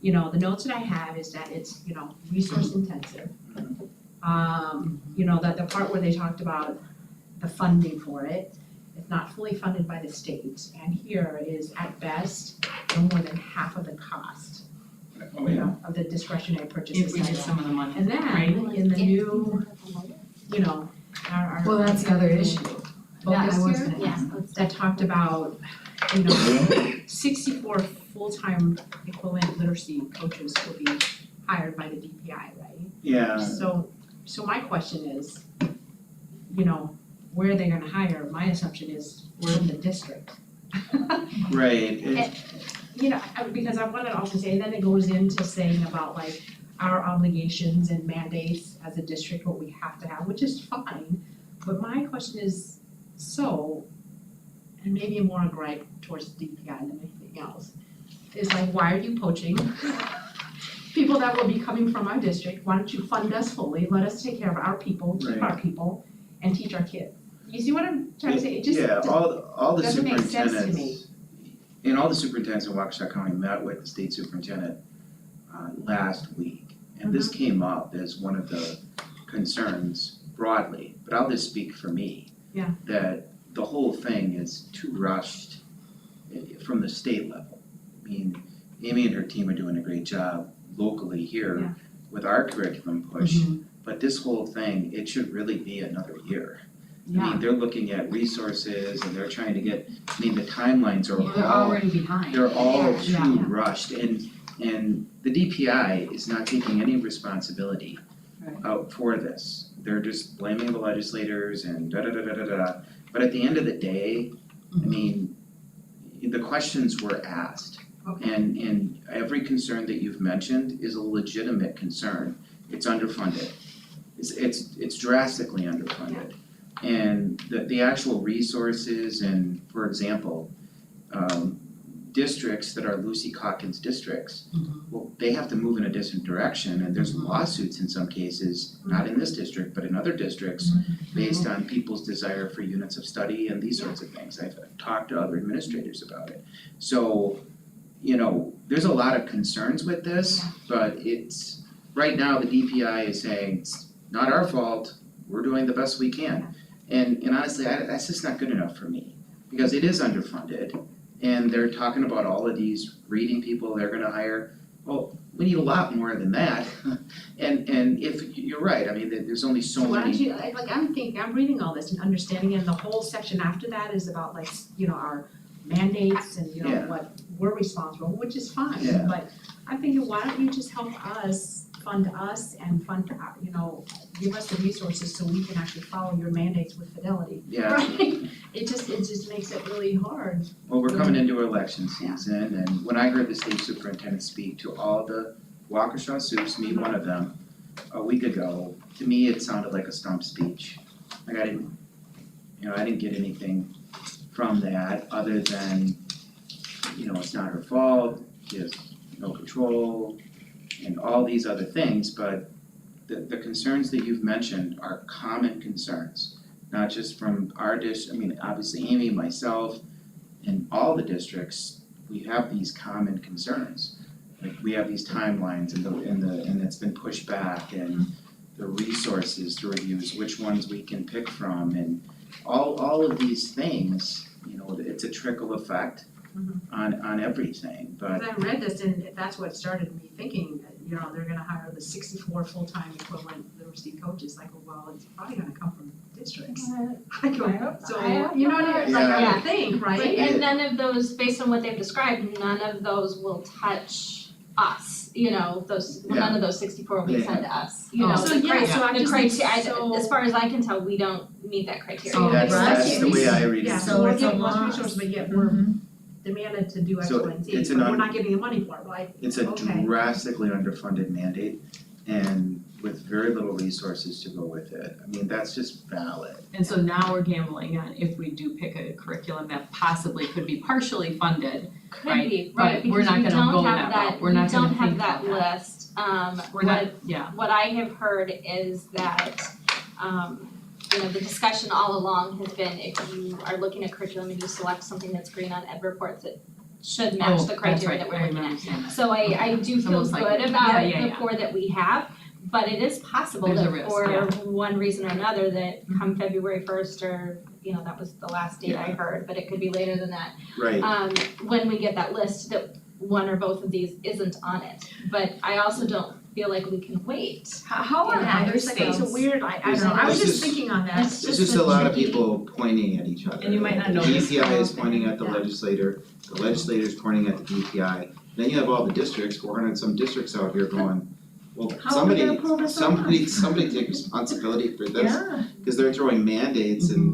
H: the notes that I have is that it's, resource intensive. That the part where they talked about the funding for it, it's not fully funded by the state, and here is at best no more than half of the cost,
E: Oh, yeah.
H: of the discretionary purchases.
A: If we get some of the money.
H: And then in the new, our
A: Well, that's the other issue. That I
H: focus
A: was
H: here,
A: gonna
B: Yeah,
A: ask.
B: let's
H: that talked about, 64 full-time equivalent literacy coaches will be hired by the DPI, right?
E: Yeah,
H: So my question is, where are they gonna hire? My assumption is we're in the district.
E: right,
H: Because I wanted to also say, then it goes into saying about like our obligations and mandates as a district, what we have to have, which is fine. But my question is, and maybe more a gripe towards DPI than anything else, is like, why are you poaching people that will be coming from our district? Why don't you fund us fully, let us take care of our people, keep our people, and teach our kids? You see what I'm trying to say? It just
E: yeah, all the
H: doesn't make sense to
E: superintendents,
H: me.
E: and all the superintendents in Waukesha County met with the state superintendent last week. And this came up as one of the concerns broadly, but I'll just speak for me.
H: Yeah.
E: That the whole thing is too rushed from the state level. I mean, Amy and her team are doing a great job locally
H: Yeah.
E: here with our curriculum push. But this whole thing, it should really be another year. I mean, they're looking at resources and they're trying to get, the timelines are
A: They're
E: all,
A: already behind.
E: they're all too
H: Yeah.
E: rushed and the DPI is not taking any responsibility for this. They're just blaming the legislators and da-da-da-da-da-da. But at the end of the day, I mean, the questions were asked.
H: Okay.
E: And every concern that you've mentioned is a legitimate concern. It's underfunded. It's drastically underfunded. And the actual resources and, for example, districts that are Lucy Calkins districts, well, they have to move in a different direction and there's lawsuits in some cases, not in this district, but in other districts, based on people's desire for units of study and these sorts of things. I've talked to other administrators about it. So, there's a lot of concerns with this, but it's, right now, the DPI is saying, it's not our fault, we're doing the best we can. And honestly, that's just not good enough for me, because it is underfunded, and they're talking about all of these reading people they're gonna hire. Well, we need a lot more than that, and if, you're right, I mean, there's only so
H: Why don't
E: many.
H: you, I'm reading all this and understanding, and the whole section after that is about like, our mandates and,
E: Yeah.
H: what we're responsible, which is fine.
E: Yeah.
H: But I'm thinking, why don't you just help us, fund us and fund, give us the resources so we can actually follow your mandates with fidelity.
E: Yeah,
H: Right? It just makes it really hard.
E: well, we're coming into election season, and when I heard the state superintendent speak to all the Waukesha Supes, me one of them, a week ago, to me, it sounded like a stump speech. Like I didn't get anything from that other than, it's not her fault, she has no control, and all these other things, but the concerns that you've mentioned are common concerns. Not just from our I mean, obviously Amy, myself, and all the districts, we have these common concerns. Like we have these timelines and it's been pushed back and the resources to reviews, which ones we can pick from and all of these things, you know, it's a trickle effect on everything, but
H: Cause I read this and that's what started me thinking that, you know, they're gonna hire the 64 full-time equivalent literacy coaches, like, well, it's probably gonna come from districts. I go, so, you know what I mean, like I
B: Yeah.
H: would think, right?
B: And none of those, based on what they've described, none of those will touch us, you know, none of those 64 will be
E: Yeah.
B: sent to us, you know,
H: So
B: the
H: yeah, so I
B: the
H: just think
B: criteria, as far as I can tell, we don't meet that criteria.
H: So
E: that's the way I read it.
H: Yeah,
C: So
H: so we're
C: it's a
H: getting less
C: loss.
H: resources, but yet we're demanded to do X,
E: So
H: Y, and Z,
E: it's
H: but
E: an
H: we're not getting the money for it, right?
E: It's a
H: Okay.
E: drastically underfunded mandate and with very little resources to go with it. I mean, that's just valid.
A: And so now we're gambling on if we do pick a curriculum that possibly could be partially funded,
B: Could be,
A: But
B: right,
A: we're
B: because
A: not
B: we
A: gonna
B: don't
A: go
B: have
A: that route.
B: that,
A: We're
B: we
A: not gonna
B: don't have
A: think
B: that
A: about
B: list,
A: we're not, yeah.
B: what I have heard is that, you know, the discussion all along has been if you are looking at curriculum and you select something that's green on ed reports, it should match the criteria that we're looking at. So I do feel
A: Someone's like,
B: good
A: yeah,
B: about
A: yeah,
B: the
A: yeah.
B: 4 that we have, but it is possible
A: There's a
B: that
A: risk,
B: for
A: yeah.
B: one reason or another, that come February 1st or, you know, that was the last date I
E: Yeah.
B: heard, but it could be later than that.
E: Right.
B: When we get that list, that one or both of these isn't on it, but I also don't feel like we can wait.
H: How are
B: Yeah,
H: other
B: it's
H: states?
B: like
H: It's a weird, I don't know, I was
I: There's
H: just
I: just-
H: thinking on that.
B: It's
I: There's
B: just
I: just a lot of
B: tricky-
I: people pointing at each other.
A: And you might not know
I: The
A: this.
I: DPI is pointing at the
A: Yeah.
I: legislator, the legislator's pointing at the DPI. Then you have all the districts, 400 and some districts out here going, well,
C: How are we gonna pull this off?
I: somebody take responsibility for this,
C: Yeah.
I: because they're throwing mandates and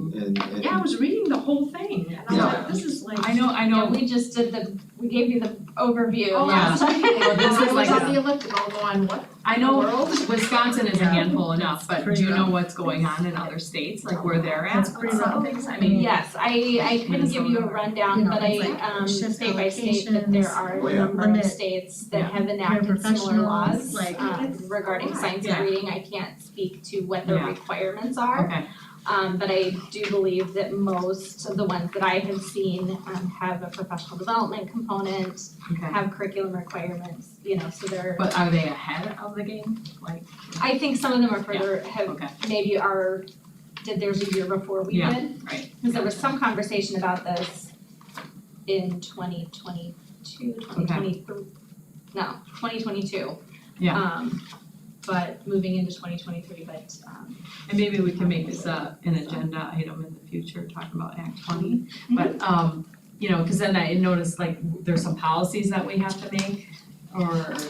H: Yeah, I was reading the whole thing and I was
I: Yeah.
H: like, this is like.
A: I know,
B: Yeah, we just did we gave you the overview
H: Oh,
B: last
H: yeah.
B: time.
A: Well, this
H: I
A: is
H: was
A: like
H: on the elliptical going, what?
A: I
H: in the
A: know
H: world?
A: Wisconsin is a
C: Yeah.
A: handful enough, but do
C: pretty
A: you know
C: rough.
A: what's going on in other states, like where they're at
C: That's
A: with
C: pretty
A: some
C: rough.
A: things? I mean,
B: Yes, I couldn't give you a rundown,
C: You know,
B: but
C: it's
B: I
C: like shift
B: state by state that there are
I: Oh,
B: a
I: yeah.
B: number of
C: Limit
B: states that
A: Yeah.
B: have enacted similar laws
C: Paraprofessionals, like,
B: regarding science
A: Yeah.
B: and reading. I can't speak to what the
A: Yeah.
B: requirements are.
A: okay,
B: But I do believe that most of the ones that I have seen have a professional development component,
A: okay.
B: have curriculum requirements, you know, so they're,
A: But are they ahead of the game? Like,
B: I think some of them are further, have
A: okay,
B: maybe did theirs a year before we
A: Yeah.
B: did.
A: right.
B: Cause there was some conversation about this in 2022, 2023, no, 2022.
A: Yeah.
B: But moving into 2023,
A: And maybe we can make this an agenda item in the future, talking about Act 20. But, you know, cause then I noticed like there's some policies that we have to make or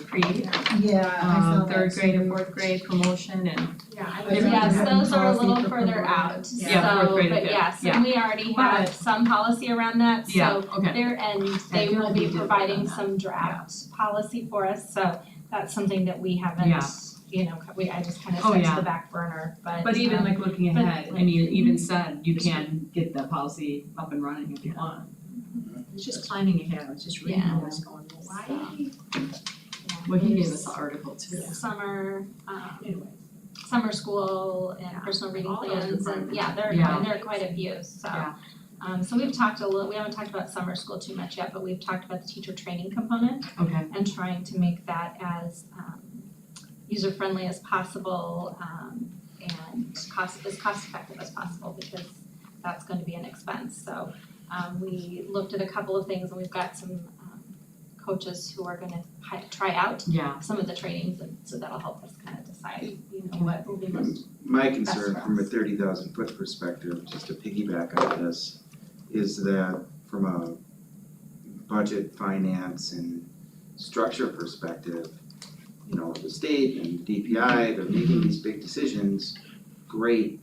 A: create.
C: Yeah, I saw that
A: Third grade and
C: too.
A: fourth grade promotion and,
H: Yeah, I
C: But
H: was.
B: yes,
C: Yeah.
B: those are a
C: Policy
B: little
C: for
B: further
C: promoting.
B: out, so,
A: Yeah, fourth grade and
B: but
A: fifth,
B: yes,
A: yeah.
B: and we already have some policy around that,
A: yeah,
B: so
A: okay,
B: there, and they
A: feel
B: will
A: like
B: be
A: we did
B: providing
A: work on that.
B: some draft policy for us, so that's something that we haven't,
A: Yeah.
B: you know, I just kind of
A: Oh,
B: set to
A: yeah.
B: the back burner, but.
A: but even like looking
B: but,
A: ahead, I mean, it even said you can get the policy up and running if you want.
H: It's just planning ahead, I was just reading
B: Yeah.
H: all this going, well, why?
A: Well, he gave us an article too.
B: Summer,
H: Anyway.
B: summer school and
H: Yeah.
B: personal reading
H: All those
B: plans, and
H: requirements.
B: yeah,
A: Yeah.
B: there are quite a few, so.
A: Yeah.
B: So we've talked we haven't talked about summer school too much yet, but we've talked about the teacher training component
A: Okay,
B: and trying to make that as user-friendly as possible, and as cost-effective as possible, because that's going to be an expense, so we looked at a couple of things, and we've got some coaches who are gonna try out
A: yeah,
B: some of the trainings, and so that'll help us kind of decide, you know, what will be most.
I: my concern
B: Best for
I: from a
B: us.
I: 30,000 foot perspective, just to piggyback on this, is that from a budget, finance and structure perspective, you know, the state and DPI, they're making these big decisions, great,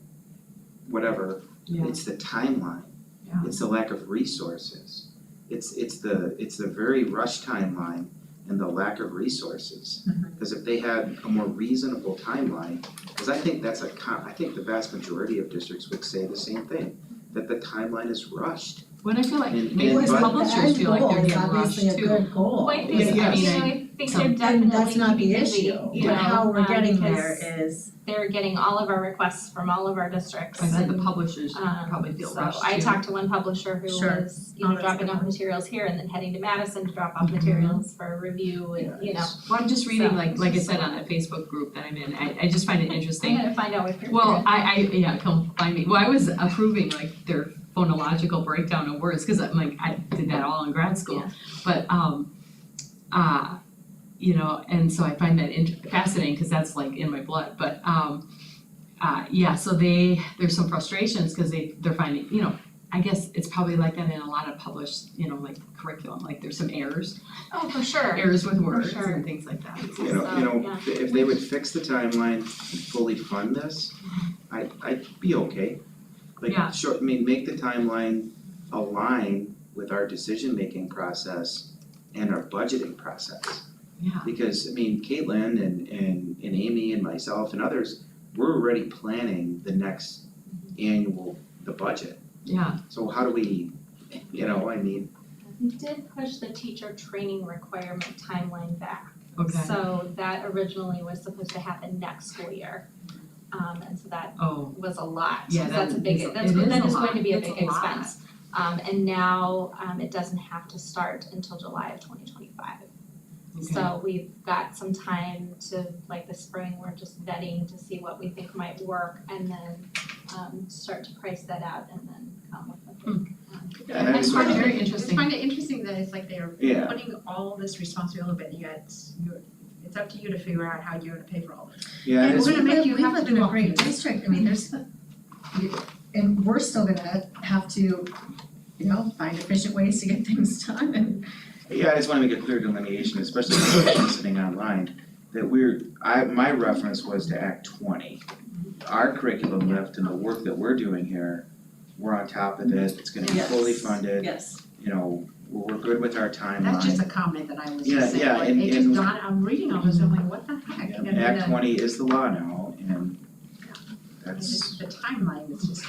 I: whatever.
A: yeah,
I: It's the timeline.
A: Yeah.
I: It's the lack of resources. It's the very rushed timeline and the lack of resources. Because if they had a more reasonable timeline, because I think I think the vast majority of districts would say the same thing, that the timeline is rushed.
A: What I feel like,
I: And-
A: maybe
I: and
A: the
I: but-
A: publishers feel like they're getting
C: The end goal is
A: rushed
C: obviously a
A: too.
C: good goal.
B: Well, I think,
A: Yeah, I
B: you
A: mean,
B: know, think
A: So-
B: they're
C: And
B: definitely
C: that's not
B: keeping
C: the
B: busy,
C: issue,
B: you
C: but how
B: know,
C: we're getting
B: because
C: there is,
B: they're getting all of our requests from all of our districts.
A: I bet the
B: and,
A: publishers probably feel rushed
B: So I
A: too.
B: talked to one publisher who
C: Sure.
B: was,
C: Oh, that's a
B: dropping
C: good
B: off
C: one.
B: materials here and then heading to Madison to drop off
A: Mhm.
B: materials for review and, you know.
A: Well, I'm just reading,
B: So,
A: like
B: it's
A: I
B: just
A: said,
B: a
A: on the Facebook group that I'm in, I just find it
B: I'm
A: interesting.
B: gonna find out if you're.
A: Well, yeah, come find me. Well, I was approving like their phonological breakdown of words, cause I'm like, I did that all in grad school.
B: Yeah.
A: But, and so I find that fascinating, cause that's like in my blood, but, so there's some frustrations, cause they're finding, I guess it's probably like that in a lot of published, like curriculum, like there's some errors
B: Oh, for sure.
A: with words
B: sure.
A: and things like that.
I: You know, if they would fix the timeline and fully fund this, I'd be okay.
A: Yeah.
I: Like, sure, make the timeline align with our decision-making process and our budgeting process.
A: Yeah,
I: Because, Caitlin and Amy and myself and others, we're already planning the next annual, the budget.
A: yeah,
I: So how do we,
B: We did push the teacher training requirement timeline back.
A: okay.
B: So that originally was supposed to happen next school year. And so that
A: Oh,
B: was a lot,
A: Yeah,
B: because that's a big,
A: it
B: that
A: is
B: is
A: a
B: going
A: lot.
B: to be a
A: It's
B: big
A: a lot.
B: expense. And now, it doesn't have to start until July of 2025.
A: okay.
B: So we've got some time to, like this spring, we're just vetting to see what we think might work and then start to price that out and then come with a big.
I: Yeah, and I
H: I
I: just
H: find
I: wanna-
H: it
A: Very interesting.
H: I find it interesting that it's like they're
I: Yeah.
H: putting all this responsibility, but yet it's up to you to figure out how you're gonna pay for all this.
I: Yeah,
C: and
I: it's,
H: we're gonna make you
C: we
H: have to
C: live
H: do
C: in a
H: all
C: great
H: this.
C: district, there's, and we're still gonna have to, find efficient ways to get things done and
E: Yeah, I just wanna make a clear delineation, especially for those listening online, that my reference was to Act 20. Our curriculum lift and the work that we're doing here, we're on top of it, it's gonna be fully funded,
C: yes.
E: We're good with our timeline.
H: That's just a comment that I was
E: Yeah,
H: just saying,
E: yeah,
H: like,
E: and-
H: it just
E: and-
H: dawned, I'm reading all this, I'm like, what the heck?
E: Yeah,
H: And then
E: Act 20 is the law now, and
H: it's
E: that's,
H: just the timeline, it's just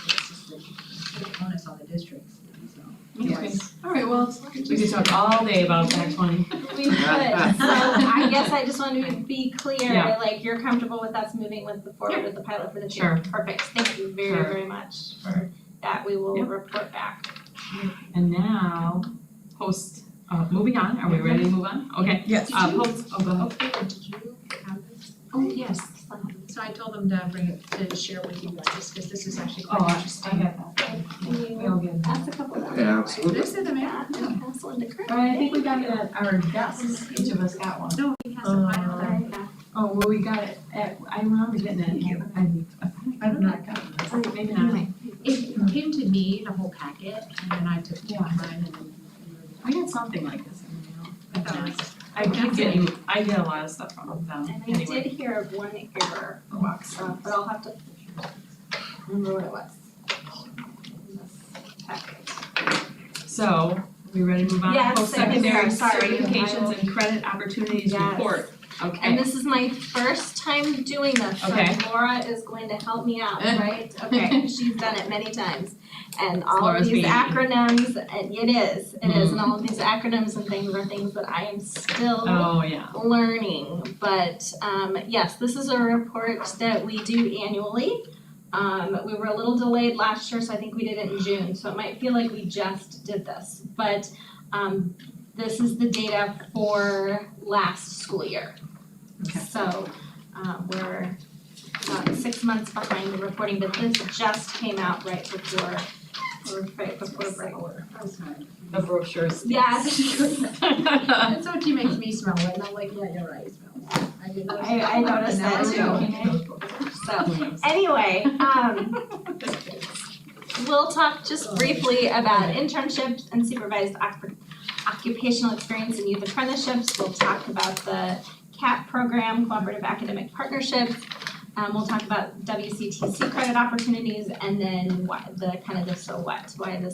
H: the onus on the districts, so.
A: Okay. All right, well, we could talk all day about Act 20.
B: We could, so I guess I just wanted to be clear,
A: Yeah.
B: like you're comfortable with us moving with the forward with the pilot for the
A: Sure.
B: year? Perfect, thank you very,
A: Sure.
B: very much for that, we will
A: Yep.
B: report back.
A: And now, moving on, are we ready to move on? Okay.
C: Yes.
A: Go ahead.
H: Okay, did you have this?
B: Oh, yes.
H: So I told them to bring it, to share with you guys, because this is actually
A: Oh,
H: quite
A: I
H: interesting.
A: got that.
B: Can
A: We all
B: you
A: get that.
B: pass a couple of
I: Yeah, absolutely.
H: This is the man.
B: Yeah, and pass one to Kurt.
A: All right, I think we got it at our desks, each of us got one.
H: No, he has a final there.
B: Yeah.
A: Oh, well, we got it I remember getting it.
C: I've not gotten this.
A: Oh, maybe not.
H: It came to me, the whole packet, and then I took
A: Yeah.
H: mine and then.
A: I got something like this in the mail.
H: I thought it was.
A: I get a lot of stuff from them
B: And I
A: anyway.
B: did hear of one error for walk stuff, but I'll have to remember what it was. In this packet.
A: So, we ready to move on?
B: Yes,
A: Post-secondary
B: I'm sorry.
A: certifications and credit opportunities
B: Yes.
A: report. Okay.
B: And this is my first time doing this, so
A: Okay.
B: Laura is going to help me out, right? Okay, she's done it many times. And all of
A: Laura's
B: these
A: baby.
B: acronyms, and it is, and all of these acronyms and things are things that I am still
A: Oh, yeah.
B: learning. But yes, this is a report that we do annually. We were a little delayed last year, so I think we did it in June, so it might feel like we just did this. But this is the data for last school year.
A: Okay.
B: So we're about 6 months behind the reporting, but this just came out right before break.
H: I'm sorry.
A: The brochures.
B: Yes.
H: That's what she makes me smell it, and I'm like, yeah, you're right, it smells. I didn't notice.
B: I noticed that too. So anyway, we'll talk just briefly about internships and supervised occupational experience and youth apprenticeships. We'll talk about the CAP program, Cooperative Academic Partnership. We'll talk about WCTC credit opportunities and then why this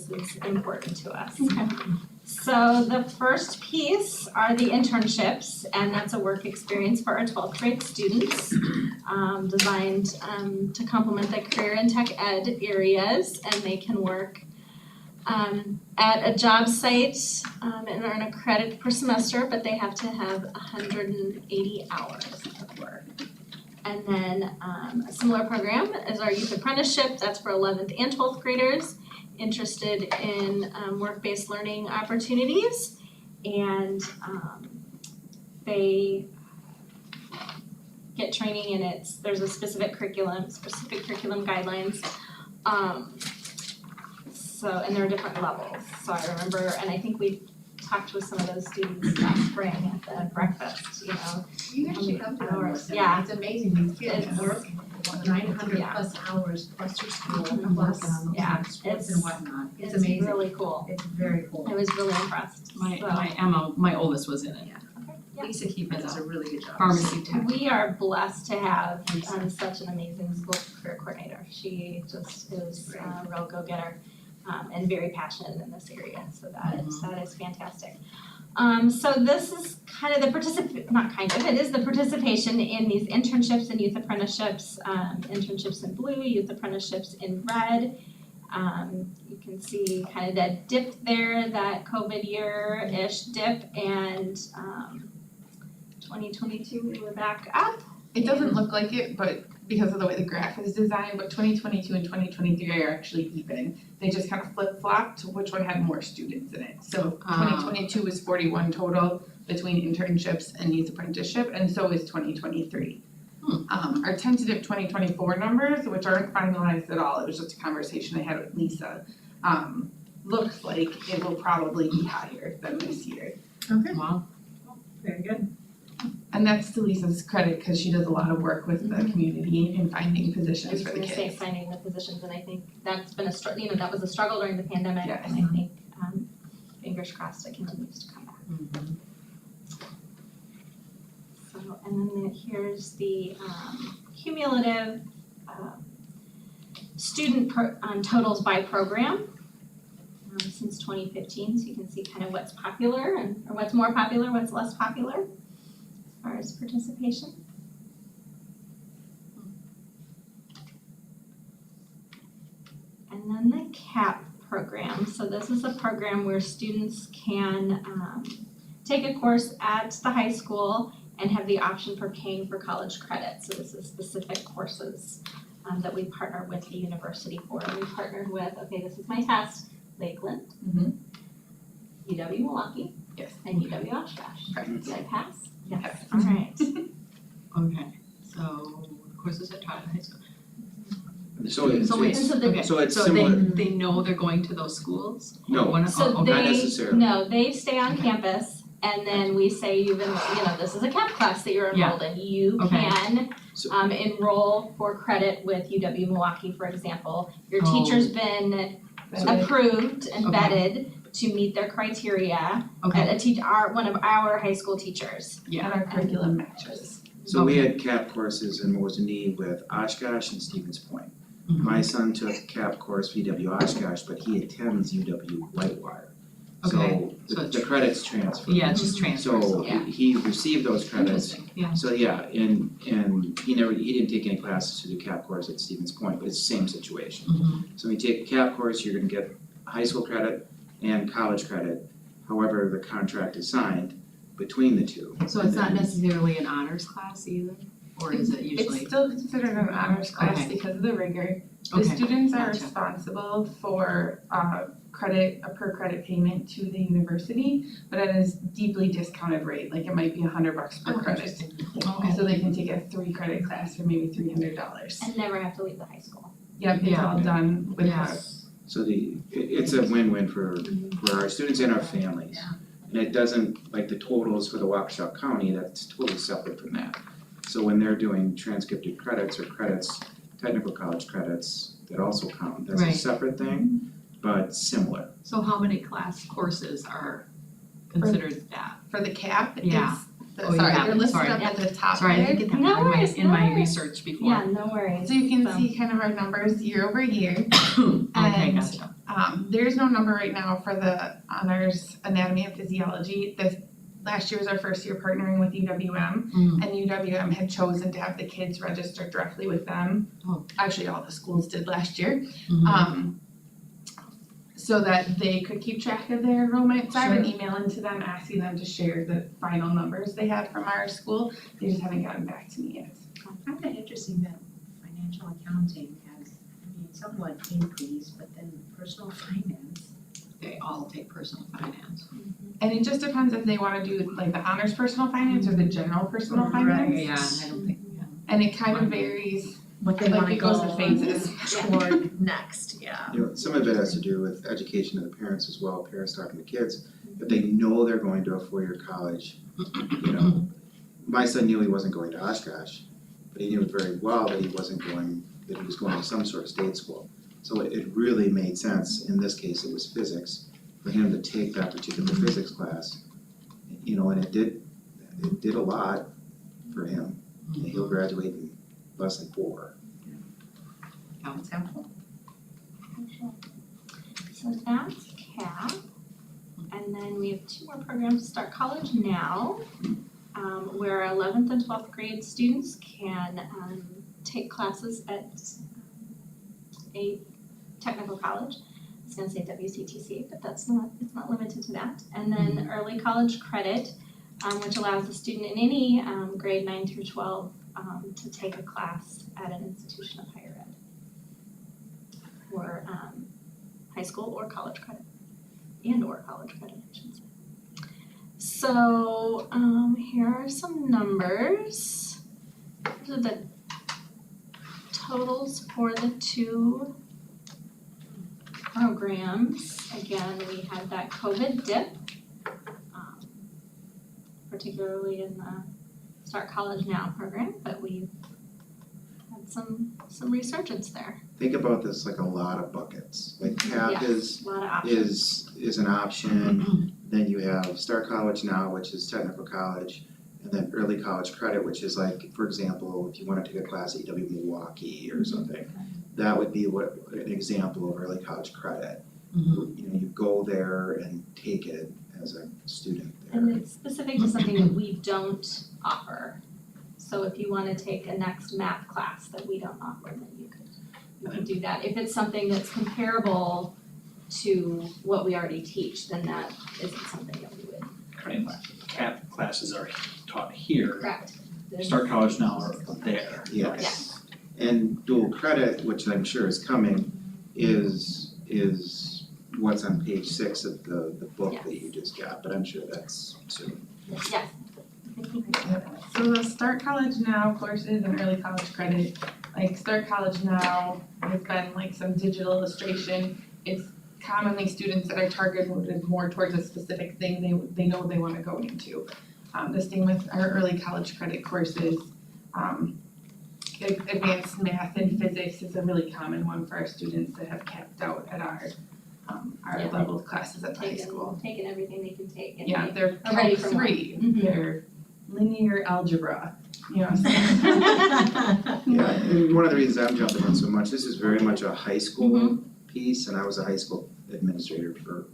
B: is important to us. So the first piece are the internships, and that's a work experience for our 12th grade students, designed to complement the career and tech ed areas, and they can work at a job site and earn a credit per semester, but they have to have 180 hours of work. And then a similar program is our youth apprenticeship, that's for 11th and 12th graders interested in work-based learning opportunities. And they get training and there's a specific curriculum guidelines. And there are different levels, so I remember, and I think we talked with some of those students last spring at the breakfast, you know.
H: You guys should come to them
B: Hours,
H: with
B: yeah.
H: It's amazing, these kids
B: It's-
H: work 900
B: Yeah.
H: plus hours plus your school,
B: Mhm.
H: plus
B: Yeah.
H: sports
B: It's-
H: and whatnot. It's
B: It's
H: amazing.
B: really cool.
H: It's very cool.
B: I was really impressed,
A: My
B: so.
A: Emma, my oldest was in it.
B: Yeah.
G: Lisa Keeper does a really good job.
A: Pharmacy tech.
B: We are blessed to have such an amazing school career coordinator. She just is a real go-getter and very passionate in this area, so that is fantastic. So this is kind of the it is the participation in these internships and youth apprenticeships, internships in blue, youth apprenticeships in red. You can see kind of that dip there, that COVID year-ish dip, and 2022 we were back up.
G: It doesn't look like it, but because of the way the graph is designed, but 2022 and 2023 are actually even. They just kind of flip-flopped to which one had more students in it. So 2022 was 41 total between internships and youth apprenticeship, and so is 2023. Our tentative 2024 numbers, which aren't finalized at all, it was just a conversation I had with Lisa, looks like it will probably be higher than this year.
C: Okay,
A: Wow.
C: very good.
G: And that's to Lisa's credit, because she does a lot of work with the community in finding
B: I
G: positions
B: was
G: for the
B: gonna say
G: kids.
B: finding the positions, and I think that's been that was a struggle during the pandemic,
G: Yes.
B: and I think, fingers crossed it continues to come back. So, and then here's the, cumulative, student totals by program, since 2015, so you can see kind of what's popular or what's more popular, what's less popular as far as participation. And then the CAP program, so this is a program where students can take a course at the high school and have the option for paying for college credit. So this is specific courses that we partner with the university for. And we partnered with, this is my test, Lakeland, UW Milwaukee,
G: Yes.
B: and UW Oshkosh.
G: Correct.
B: Did I pass?
G: Yes.
B: All right.
A: Okay, so courses are taught in high school.
I: So it's,
A: So wait,
I: it's,
B: So the-
A: okay,
I: so it's
A: so
I: similar,
A: they know they're going to those schools?
I: No.
A: One-
B: So
A: oh,
I: not
B: they,
I: necessarily.
B: no, they stay on
A: Okay.
B: campus, and then we say this is a CAP class that you're
A: Yeah.
B: enrolled in. You
A: Okay.
B: can
I: So-
B: enroll for credit with UW Milwaukee, for example. Your
A: Oh.
B: teacher's been approved and
A: Okay.
B: vetted to meet their criteria
A: Okay,
B: at one of our high school teachers.
A: yeah.
G: And our curriculum matches.
I: so we
A: Okay.
I: had CAP courses in Mosinee with Oshkosh and Stevens Point.
A: Mhm.
I: My son took CAP course VW Oshkosh, but he attends UW Whitewater.
A: Okay,
I: So
A: so
I: the credits transfer.
A: Yeah, it's just transfers.
I: So
B: Yeah.
I: he received those credits.
A: Interesting, yeah.
I: So yeah, and he didn't take any classes to do CAP course at Stevens Point, but it's the same situation.
A: Mhm.
I: So when you take a CAP course, you're gonna get high school credit and college credit. However, the contract is signed between the two.
A: So it's not necessarily an honors class either, or is it usually?
G: It's still considered an honors class
A: Okay.
G: because of the rigor. The
A: Okay,
G: students are
A: gotcha.
G: responsible for a per credit payment to the university, but at a deeply discounted rate, like it might be $100 per
A: Oh,
G: credit.
A: interesting. Okay.
G: So they can take a 3-credit class for maybe $300.
B: And never have to leave the high school.
G: Yep, it's
A: Yeah.
G: all done with
A: Yeah.
G: us.
I: So it's a win-win for our students and our families.
A: Yeah.
I: And it doesn't, like the totals for the Waukesha County, that's totally separate from that. So when they're doing transcripted credits or credits, technical college credits, that also count. That's a
A: Right.
I: separate thing, but similar.
A: So how many class courses are considered that?
G: For the CAP,
A: Yeah.
G: it's,
A: Oh, you
G: sorry,
A: have
G: they're
A: it.
G: listed
A: Sorry.
G: up at the top
A: Sorry, I
G: there.
A: didn't get that
B: No
A: in
B: worries,
A: in my
B: no worries.
A: research before.
B: Yeah, no worries.
G: So you can
B: So-
G: see kind of our numbers year over year.
A: Okay,
G: And
A: gotcha.
G: There's no number right now for the honors anatomy and physiology. Last year was our first year partnering with UWM,
A: Mm.
G: and UWM had chosen to have the kids register directly with them.
A: Oh.
G: Actually, all the schools did last year.
A: Mhm.
G: so that they could keep track of their enrollment. So I've been emailing to them, asking them to share the final numbers they had from our school. They just haven't gotten back to me yet.
H: I find that interesting that financial accounting has, somewhat increased, but then personal finance.
C: They all take personal finance.
G: And it just depends if they wanna do like the honors personal finance or the general personal finance.
C: Yeah, I don't think,
G: And it kind of varies,
C: what they
G: like
C: wanna
G: it goes in
C: go
G: phases.
C: toward next, yeah.
I: You know, some of it has to do with education of the parents as well, parents talking to kids. If they know they're going to a four-year college, you know, my son knew he wasn't going to Oshkosh, but he knew very well that he was going to some sort of state school. So it really made sense, in this case, it was physics, for him to take that particular physics class. You know, and it did a lot for him, and he'll graduate in less than 4.
C: Sounds helpful.
B: So that's CAP. And then we have 2 more programs, Start College Now, where 11th and 12th grade students can take classes at a technical college. I was gonna say WCTC, but it's not limited to that. And then early college credit, which allows a student in any grade 9 through 12 to take a class at an institution of higher ed. Or high school or college credit, or college credit, I should say. So here are some numbers. These are the totals for the 2 programs. Again, we had that COVID dip, particularly in the Start College Now program, but we've had some resurgence there.
I: Think about this like a lot of buckets, like CAP
B: Yes, a lot of options.
I: is an option, then you have Start College Now, which is technical college, and then early college credit, which is like, for example, if you wanna take a class at UW Milwaukee or something, that would be an example of early college credit. You know, you go there and take it as a student there.
B: And it's specific to something that we don't offer. So if you wanna take a next math class that we don't offer, then you could do that. If it's something that's comparable to what we already teach, then that isn't something that we would.
F: Right, CAP classes are taught here,
B: Correct.
F: Start College Now are there.
I: Yes. And dual credit, which I'm sure is coming, is what's on page 6 of the book that you just got, but I'm sure that's soon.
B: Yes.
G: So the Start College Now courses and early college credit, like Start College Now has been like some digital illustration. It's commonly students that are targeted more towards a specific thing they know they wanna go into. The same with our early college credit courses. Advanced math and physics is a really common one for our students that have kept out at our
B: Yeah.
G: leveled classes at the high school.
B: Taking everything they can take and
G: Yeah, they're
B: are ready
G: type
B: for more.
G: 3,
B: Mhm.
G: they're linear algebra, you know, so.
I: Yeah, and one of the reasons I'm jumping on so much, this is very much a high school piece, and I was a high school administrator for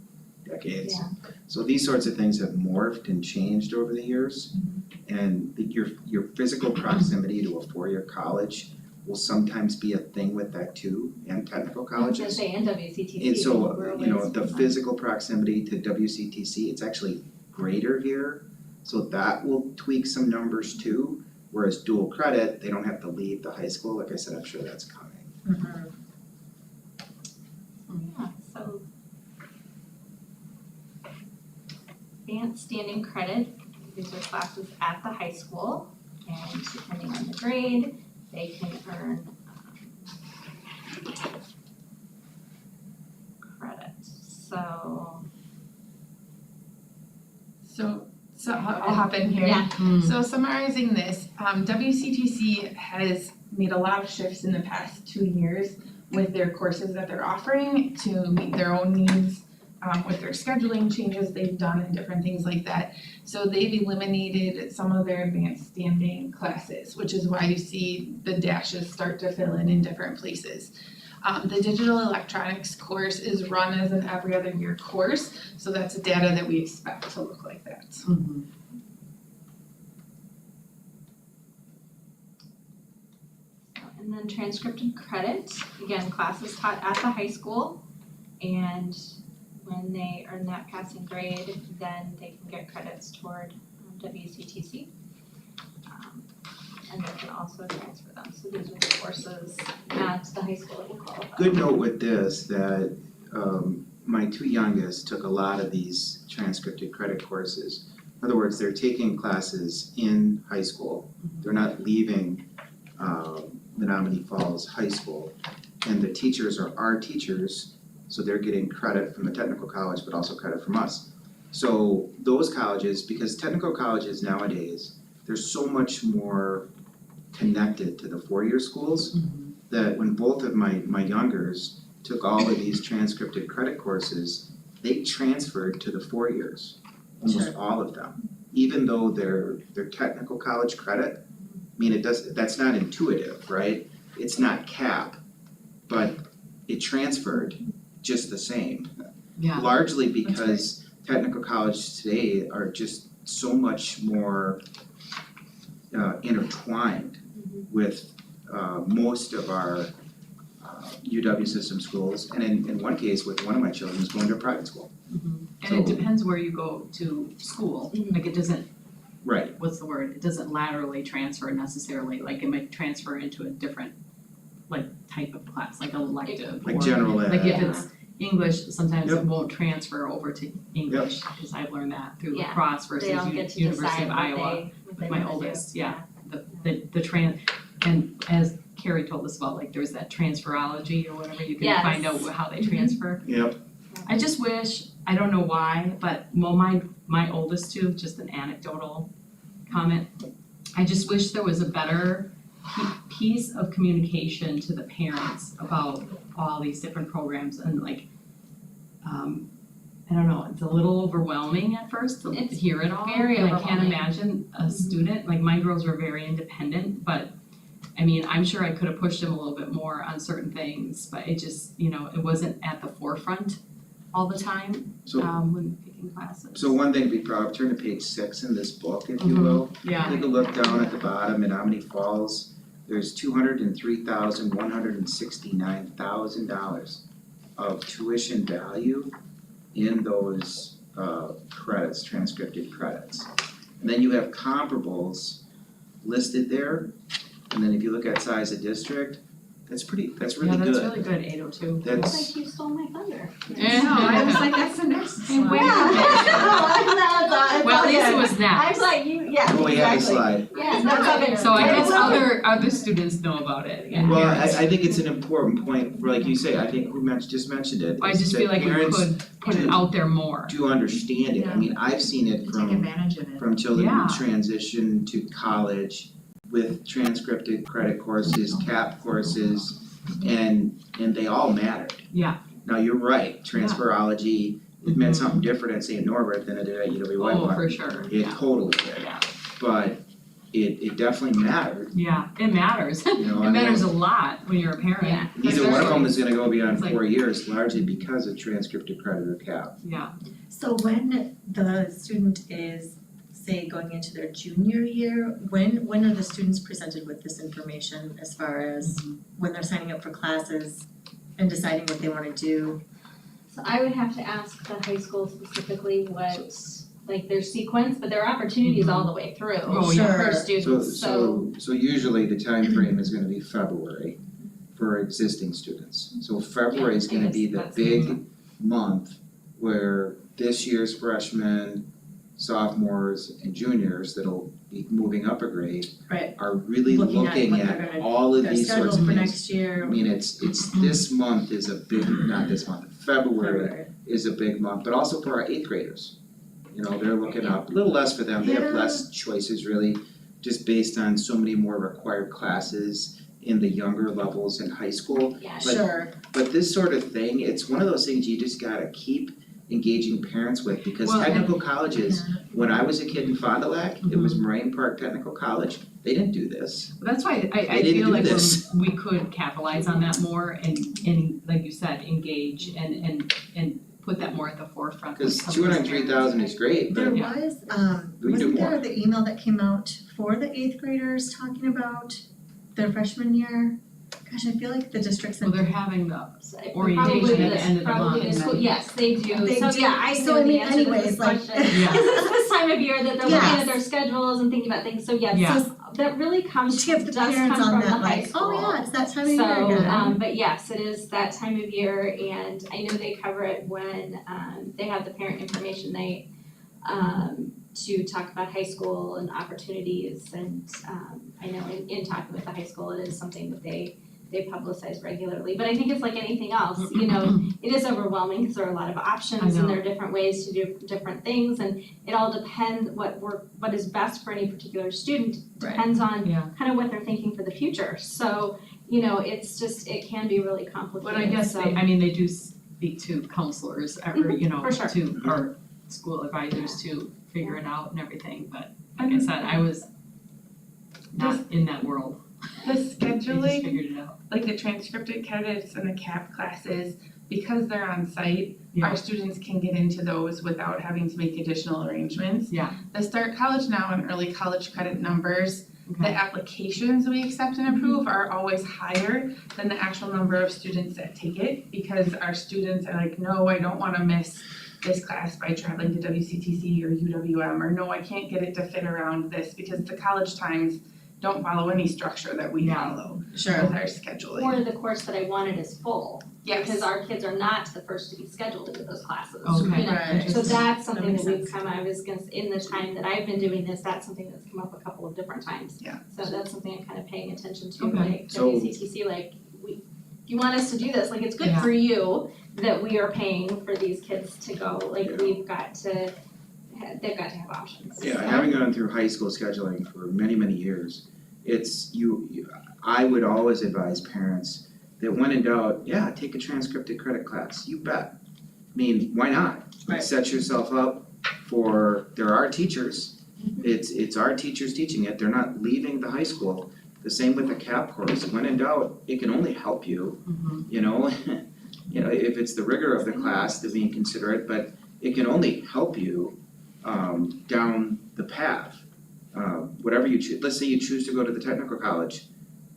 I: decades.
B: Yeah.
I: So these sorts of things have morphed and changed over the years. And your physical proximity to a 4-year college will sometimes be a thing with that too, and technical
B: I was gonna
I: colleges.
B: say, and WCTC.
I: And so,
B: we're
I: you know,
B: always
I: the
B: fine.
I: physical proximity to WCTC, it's actually greater here. So that will tweak some numbers too, whereas dual credit, they don't have to leave the high school, like I said, I'm sure that's coming.
B: Yeah, so. Advanced standing credit, these are classes at the high school, and depending on the grade, they can earn credit, so.
G: So I'll hop in here.
B: Yeah.
G: So summarizing this, WCTC has made a lot of shifts in the past 2 years with their courses that they're offering to meet their own needs, with their scheduling changes they've done and different things like that. So they've eliminated some of their advanced standing classes, which is why you see the dashes start to fill in different places. The digital electronics course is run as an every other year course, so that's data that we expect to look like that.
B: And then transcripted credit, again, classes taught at the high school, And when they earn that passing grade, then they can get credits toward WCTC. And they can also transfer them, so these are the courses at the high school that will qualify.
I: Good note with this, that my two youngest took a lot of these transcripted credit courses. In other words, they're taking classes in high school, they're not leaving Menominee Falls High School. And the teachers are our teachers, so they're getting credit from the technical college, but also credit from us. So those colleges, because technical colleges nowadays, they're so much more connected to the four-year schools, that when both of my youngers took all of these transcripted credit courses, they transferred to the 4 years, almost all of them. Even though they're technical college credit, I mean, that's not intuitive, right? It's not cap, but it transferred just the same.
A: Yeah.
I: Largely because technical colleges today are just so much more intertwined with most of our UW system schools, and in one case with one of my children who's going to a private school.
A: And it depends where you go to school, like it doesn't,
I: Right.
A: what's the word, it doesn't laterally transfer necessarily, like it might transfer into a different like type of class, like elective
I: Like
A: or
I: general ed.
A: like if it's English, sometimes
I: Yep.
A: it won't transfer over to English, because I've learned that through
B: Yeah.
A: lacrosse versus
B: They don't get to
A: University
B: decide
A: of
B: what
A: Iowa.
B: they
A: with my
B: wanna do.
A: oldest, yeah. And as Carrie told us about, like there's that transferology or whatever, you can
B: Yes.
A: find out how they transfer.
I: Yep.
A: I just wish, I don't know why, but my oldest two, just an anecdotal comment. I just wish there was a better piece of communication to the parents about all these different programs and like, I don't know, it's a little overwhelming at first to
B: It's
A: hear it all.
B: very
A: And I can't
B: overwhelming.
A: imagine a student, like my girls were very independent, but I mean, I'm sure I could have pushed them a little bit more on certain things, but it just, it wasn't at the forefront all the time,
I: So
A: when picking classes.
I: so one thing to be proud of, turn to page 6 in this book, if you will.
A: Yeah,
I: Take a look down at the bottom in Menominee Falls, there's $203,169,000 of tuition value in those credits, transcripted credits. And then you have comparables listed there, and then if you look at size of district, that's really
A: yeah,
I: good.
A: that's really good, 802.
B: It's
I: That's,
B: like you stole my thunder.
H: No, I was like, that's the next
A: And wait
H: slide.
A: a minute. Well, at least it was
D: I'm
A: next.
D: like, yeah,
I: oh, we have a
D: exactly.
I: slide.
B: Yeah,
D: that's okay.
A: So I guess other students know about it, and
I: Well,
A: parents.
I: I think it's an important point, like you say, I think who just mentioned it,
A: I
I: is
A: just
I: that
A: feel like we
I: parents
A: could put it out there more.
I: do understand it. I mean, I've seen it
H: Take
I: from
H: advantage of it.
I: children
A: Yeah.
I: who transition to college with transcripted credit courses, CAP courses, and they all mattered.
A: Yeah.
I: Now, you're right, transferology, it meant something different at St. Norbert than it did at UW
A: Oh,
I: Whitewater.
A: for sure,
I: It
A: yeah,
I: totally did,
A: yeah,
I: but it definitely mattered,
A: yeah, it matters.
I: you know,
A: It matters a lot when you're a parent.
B: Yeah.
I: Neither one of them is gonna go beyond
A: It's like-
I: 4 years, largely because of transcripted credit or CAP.
A: Yeah,
C: So when the student is, say, going into their junior year, when are the students presented with this information as far as when they're signing up for classes and deciding what they wanna do?
B: So I would have to ask the high school specifically what, like their sequence, but there are opportunities all the way through
A: Oh,
C: yeah.
B: for
C: Sure.
B: students, so.
I: So usually the time frame is gonna be February for existing students. So February is
B: Yeah, I
I: gonna be
B: guess
I: the
B: that's-
I: big month where this year's freshmen, sophomores and juniors that'll be moving up a grade
C: Right.
I: are really
C: Looking at
I: looking
C: what they're
I: at
C: gonna-
I: all of
C: Their
I: these sorts
C: schedule
I: of
C: for
I: things.
C: next year.
I: I mean, it's this month is a big, not this month, February is a big month, but also for our 8th graders. You know, they're looking up, a little less for them, they have less choices really, just based on so many more required classes in the younger levels in high school.
B: Yeah,
I: But-
C: Sure,
I: But this sort of thing, it's one of those things you just gotta keep engaging parents with, because
A: Well, and-
I: technical colleges, when I was a kid in Fond du Lac, it was Moraine Park Technical College, they didn't do this.
A: that's why I
I: They didn't
A: feel
I: do
A: like
I: this.
A: we could capitalize on that more and like you said, engage and put that more at the forefront.
I: Cause
A: with some of these
I: 203,000 is great,
C: there
I: but
A: Yeah.
C: was,
I: We can do
C: wasn't there
I: more.
C: the email that came out for the 8th graders talking about their freshman year? Gosh, I feel like the districts
A: Well,
C: and
A: they're having the,
B: So
A: Orientation
B: probably
A: at the end of the
B: probably
A: month,
B: school,
A: and
B: yes, they do,
C: They
B: so
C: do.
B: yeah, I
C: So,
B: know
C: I
B: the
C: mean,
B: answer to this
C: anyways, like-
B: question.
A: Yeah.
B: Because it's this time of year that they're looking
C: Yes.
B: at their schedules and thinking about things, so yes,
A: Yeah.
B: so that really comes,
C: to give the
B: does come
C: parents
B: from
C: on
B: the
C: that,
B: high
C: like,
B: school.
C: oh yeah, it's that time of year again.
B: So, but yes, it is that time of year, and I know they cover it when, they have the parent information night, to talk about high school and opportunities, and, I know in talking with the high school, it is something that they publicize regularly, but I think it's like anything else, you know, it is overwhelming, because there are a lot of options, and there are different ways to do different things, and it all depends, what is best for any particular student,
C: Right.
B: depends on
A: Yeah.
B: kind of what they're thinking for the future, so, you know, it's just, it can be really complicated,
A: but I guess
B: so.
A: they do speak to counselors or, you know,
B: for sure.
A: to, or school advisors to figure it out and everything, but like I said, I was not in that world.
G: The
A: I just
G: scheduling,
A: figured it out.
G: like the transcripted credits and the CAP classes, because they're on site,
A: Yeah.
G: our students can get into those without having to make additional arrangements.
A: Yeah.
G: The Start College Now and Early College Credit numbers, the
A: Okay.
G: applications we accept and approve are always higher than the actual number of students that take it, because our students are like, no, I don't wanna miss this class by traveling to WCTC or UWM, or no, I can't get it to fit around this, because the college times don't follow any structure that we
A: Yeah.
G: follow
C: Sure.
G: with our scheduling.
B: Or the course that I wanted is full,
G: Yes.
B: because our kids are not the first to be scheduled into those classes, you
A: Okay.
B: know?
C: Right.
B: So that's
C: That
B: something
C: makes
B: that we've
C: sense.
B: come, I was gonna, in the time that I've been doing this, that's something that's come up a couple of different times.
G: Yeah.
B: So that's something I'm kind of paying attention to,
A: Okay.
B: like
I: So-
B: WCTC, like, you want us to do this, like, it's good
A: Yeah.
B: for you that we are paying for these kids to go, like, we've got to, they've got to have options.
I: Yeah,
B: So-
I: having gone through high school scheduling for many, many years, it's I would always advise parents that when in doubt, yeah, take a transcripted credit class, you bet. I mean, why not?
C: Right.
I: Set yourself up for, there are teachers, it's our teachers teaching it, they're not leaving the high school. The same with the CAP course, when in doubt, it can only help you,
A: Mhm.
I: you know? You know, if it's the rigor of the class, they're being considerate, but it can only help you down the path. Whatever you choose, let's say you choose to go to the technical college,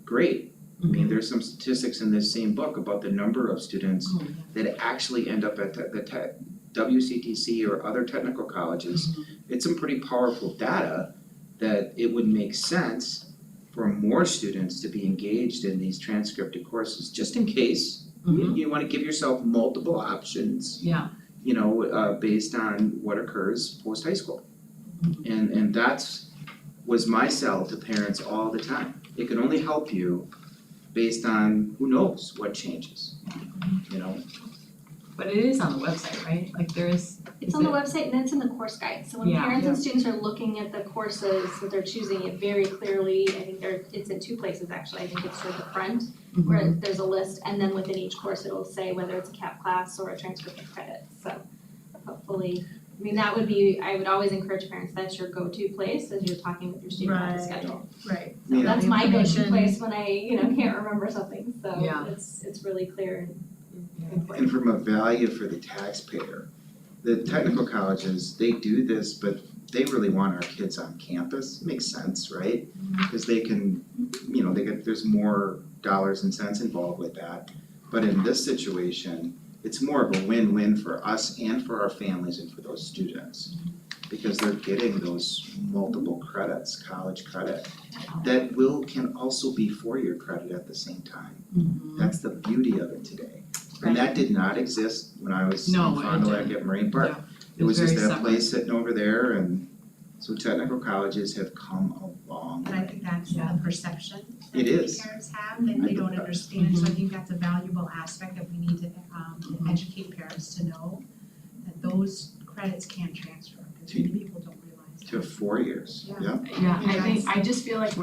I: great. I mean, there's some statistics in this same book about the number of students
A: Oh, yeah.
I: that actually end up at the WCTC or other technical colleges. It's some pretty powerful data that it would make sense for more students to be engaged in these transcripted courses, just in case.
A: Mhm.
I: You wanna give yourself multiple options,
A: Yeah.
I: you know, based on what occurs post-high school. And that's, was my sell to parents all the time. It can only help you based on who knows what changes, you know?
A: But it is on the website, right? Like there is.
B: It's on the website and it's in the course guide, so when
A: Yeah.
B: parents and students are looking at the courses that they're choosing, it very clearly, I think it's in two places actually, I think it's toward the front, where there's a list, and then within each course, it'll say whether it's a CAP class or a transcript of credit, so hopefully, I mean, that would be, I would always encourage parents, that's your go-to place as you're talking with your student about the
C: Right.
B: schedule.
C: Right.
B: So
I: Yeah.
B: that's my go-to
C: Information.
B: place when I, can't remember something, so
A: Yeah.
B: it's really clear and
I: And
B: important.
I: from a value for the taxpayer, the technical colleges, they do this, but they really want our kids on campus, makes sense, right? Cause they can, there's more dollars and cents involved with that. But in this situation, it's more of a win-win for us and for our families and for those students. Because they're getting those multiple credits, college credit, that can also be four-year credit at the same time.
A: Mhm.
I: That's the beauty of it today. And that did not exist when I was in
A: No, it
I: Fond du Lac
A: didn't.
I: at Marine Park.
A: Yeah.
I: It was just
A: very
I: that
A: separate.
I: place sitting over there, and so technical colleges have come a long
H: But I
I: way.
H: think that's
A: Yeah.
H: the perception that
I: It
H: many
I: is.
H: parents have, that they don't understand, so I think that's a valuable aspect that we need to educate parents to know, that those credits can transfer, because many people don't realize that.
I: To 4 years, yeah.
A: Yeah, I think,
H: Yes.
A: I just feel like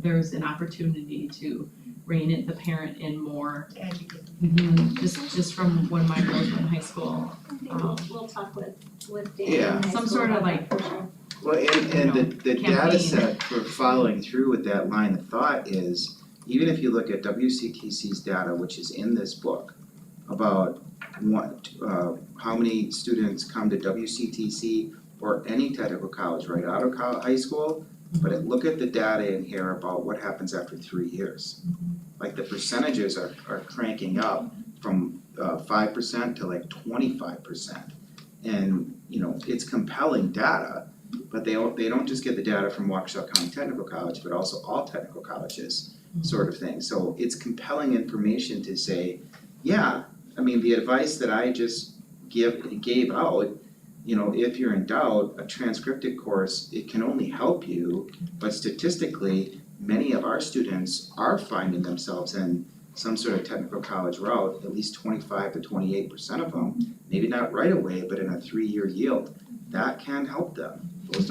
A: there's an opportunity to rein in the parent in more.
H: To educate them.
A: Just from when my girls were in high school.
B: I think we'll talk with Dan
I: Yeah.
B: in high
A: Some
B: school
A: sort of
B: about
A: like-
B: that for sure.
I: Well, and the data
A: campaign.
I: set for following through with that line of thought is, even if you look at WCTC's data, which is in this book, about how many students come to WCTC or any technical college right out of high school, But look at the data in here about what happens after 3 years. Like the percentages are cranking up from 5% to like 25%. And it's compelling data, but they don't just get the data from Waukesha County Technical College, but also all technical colleges, sort of thing. So it's compelling information to say, yeah, I mean, the advice that I just gave out, if you're in doubt, a transcripted course, it can only help you, but statistically, many of our students are finding themselves in some sort of technical college route, at least 25 to 28% of them, maybe not right away, but in a 3-year yield, that can help them. Those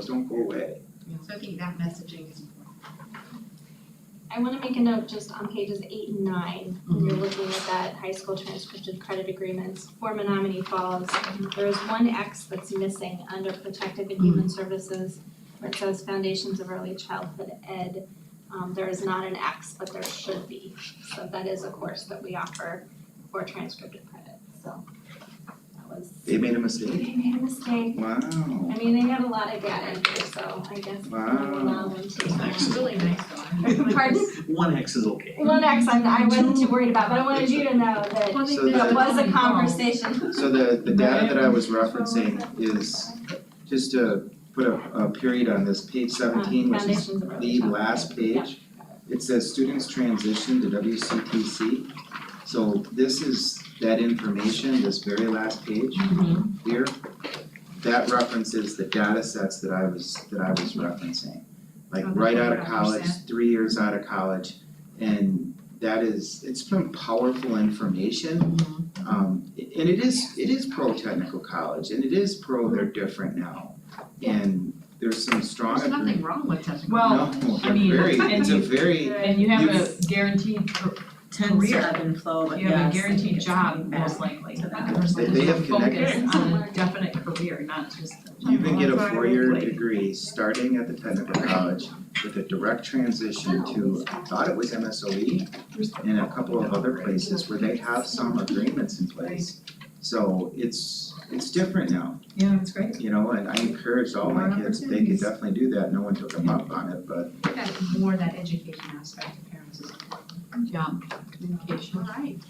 I: don't go away.
H: So I think that messaging is important.
B: I wanna make a note just on pages 8 and 9, when you're looking at that high school transcripted credit agreements for Menominee Falls. There's one X that's missing under protective and human services, where it says Foundations of Early Childhood Ed. There is not an X, but there should be. So that is a course that we offer for transcripted credit, so that was.
I: They made a mistake?
B: They made a mistake.
I: Wow.
B: I mean, they got a lot of data in here, so I guess we'll allow them
H: It's
B: to.
H: really nice though.
B: Pardon?
F: One X is okay.
B: One X I wasn't too worried about, but I wanted you to know that
I: So
B: that
I: the-
B: was a conversation.
I: So the data that I was referencing is, just to put a period on this, page 17, which is
B: Foundations of Early
I: the
B: Childhood.
I: last page. It says students transition to WCTC. So this is that information, this very last page here. That references the data sets that I was referencing. Like right out of college, 3 years out of college, and it's been powerful information. And it is pro technical college, and it is pro they're different now. And there's some strong
H: There's nothing wrong with technical.
A: Well,
I: No,
A: I mean,
I: it's a very,
A: And you have a guaranteed
C: Tends to
A: Career.
C: ebb and flow, but
A: you have a
C: yes, I
A: guaranteed
C: think it's
A: job
C: coming back
A: most likely.
C: to that.
A: There's
I: They have
A: a focus
I: connected.
A: on a definite career, not just.
I: you can get a
A: That's what I
I: 4-year
A: would like.
I: degree starting at the technical college with a direct transition to, I thought it was MSOE and a couple of other places where they have some agreements in place. So it's different now,
C: Yeah, that's great.
I: and I encouraged all my kids, they could definitely do that, no one took them up on it, but
H: That more that education aspect of parents is important. Yeah, communication. Alright.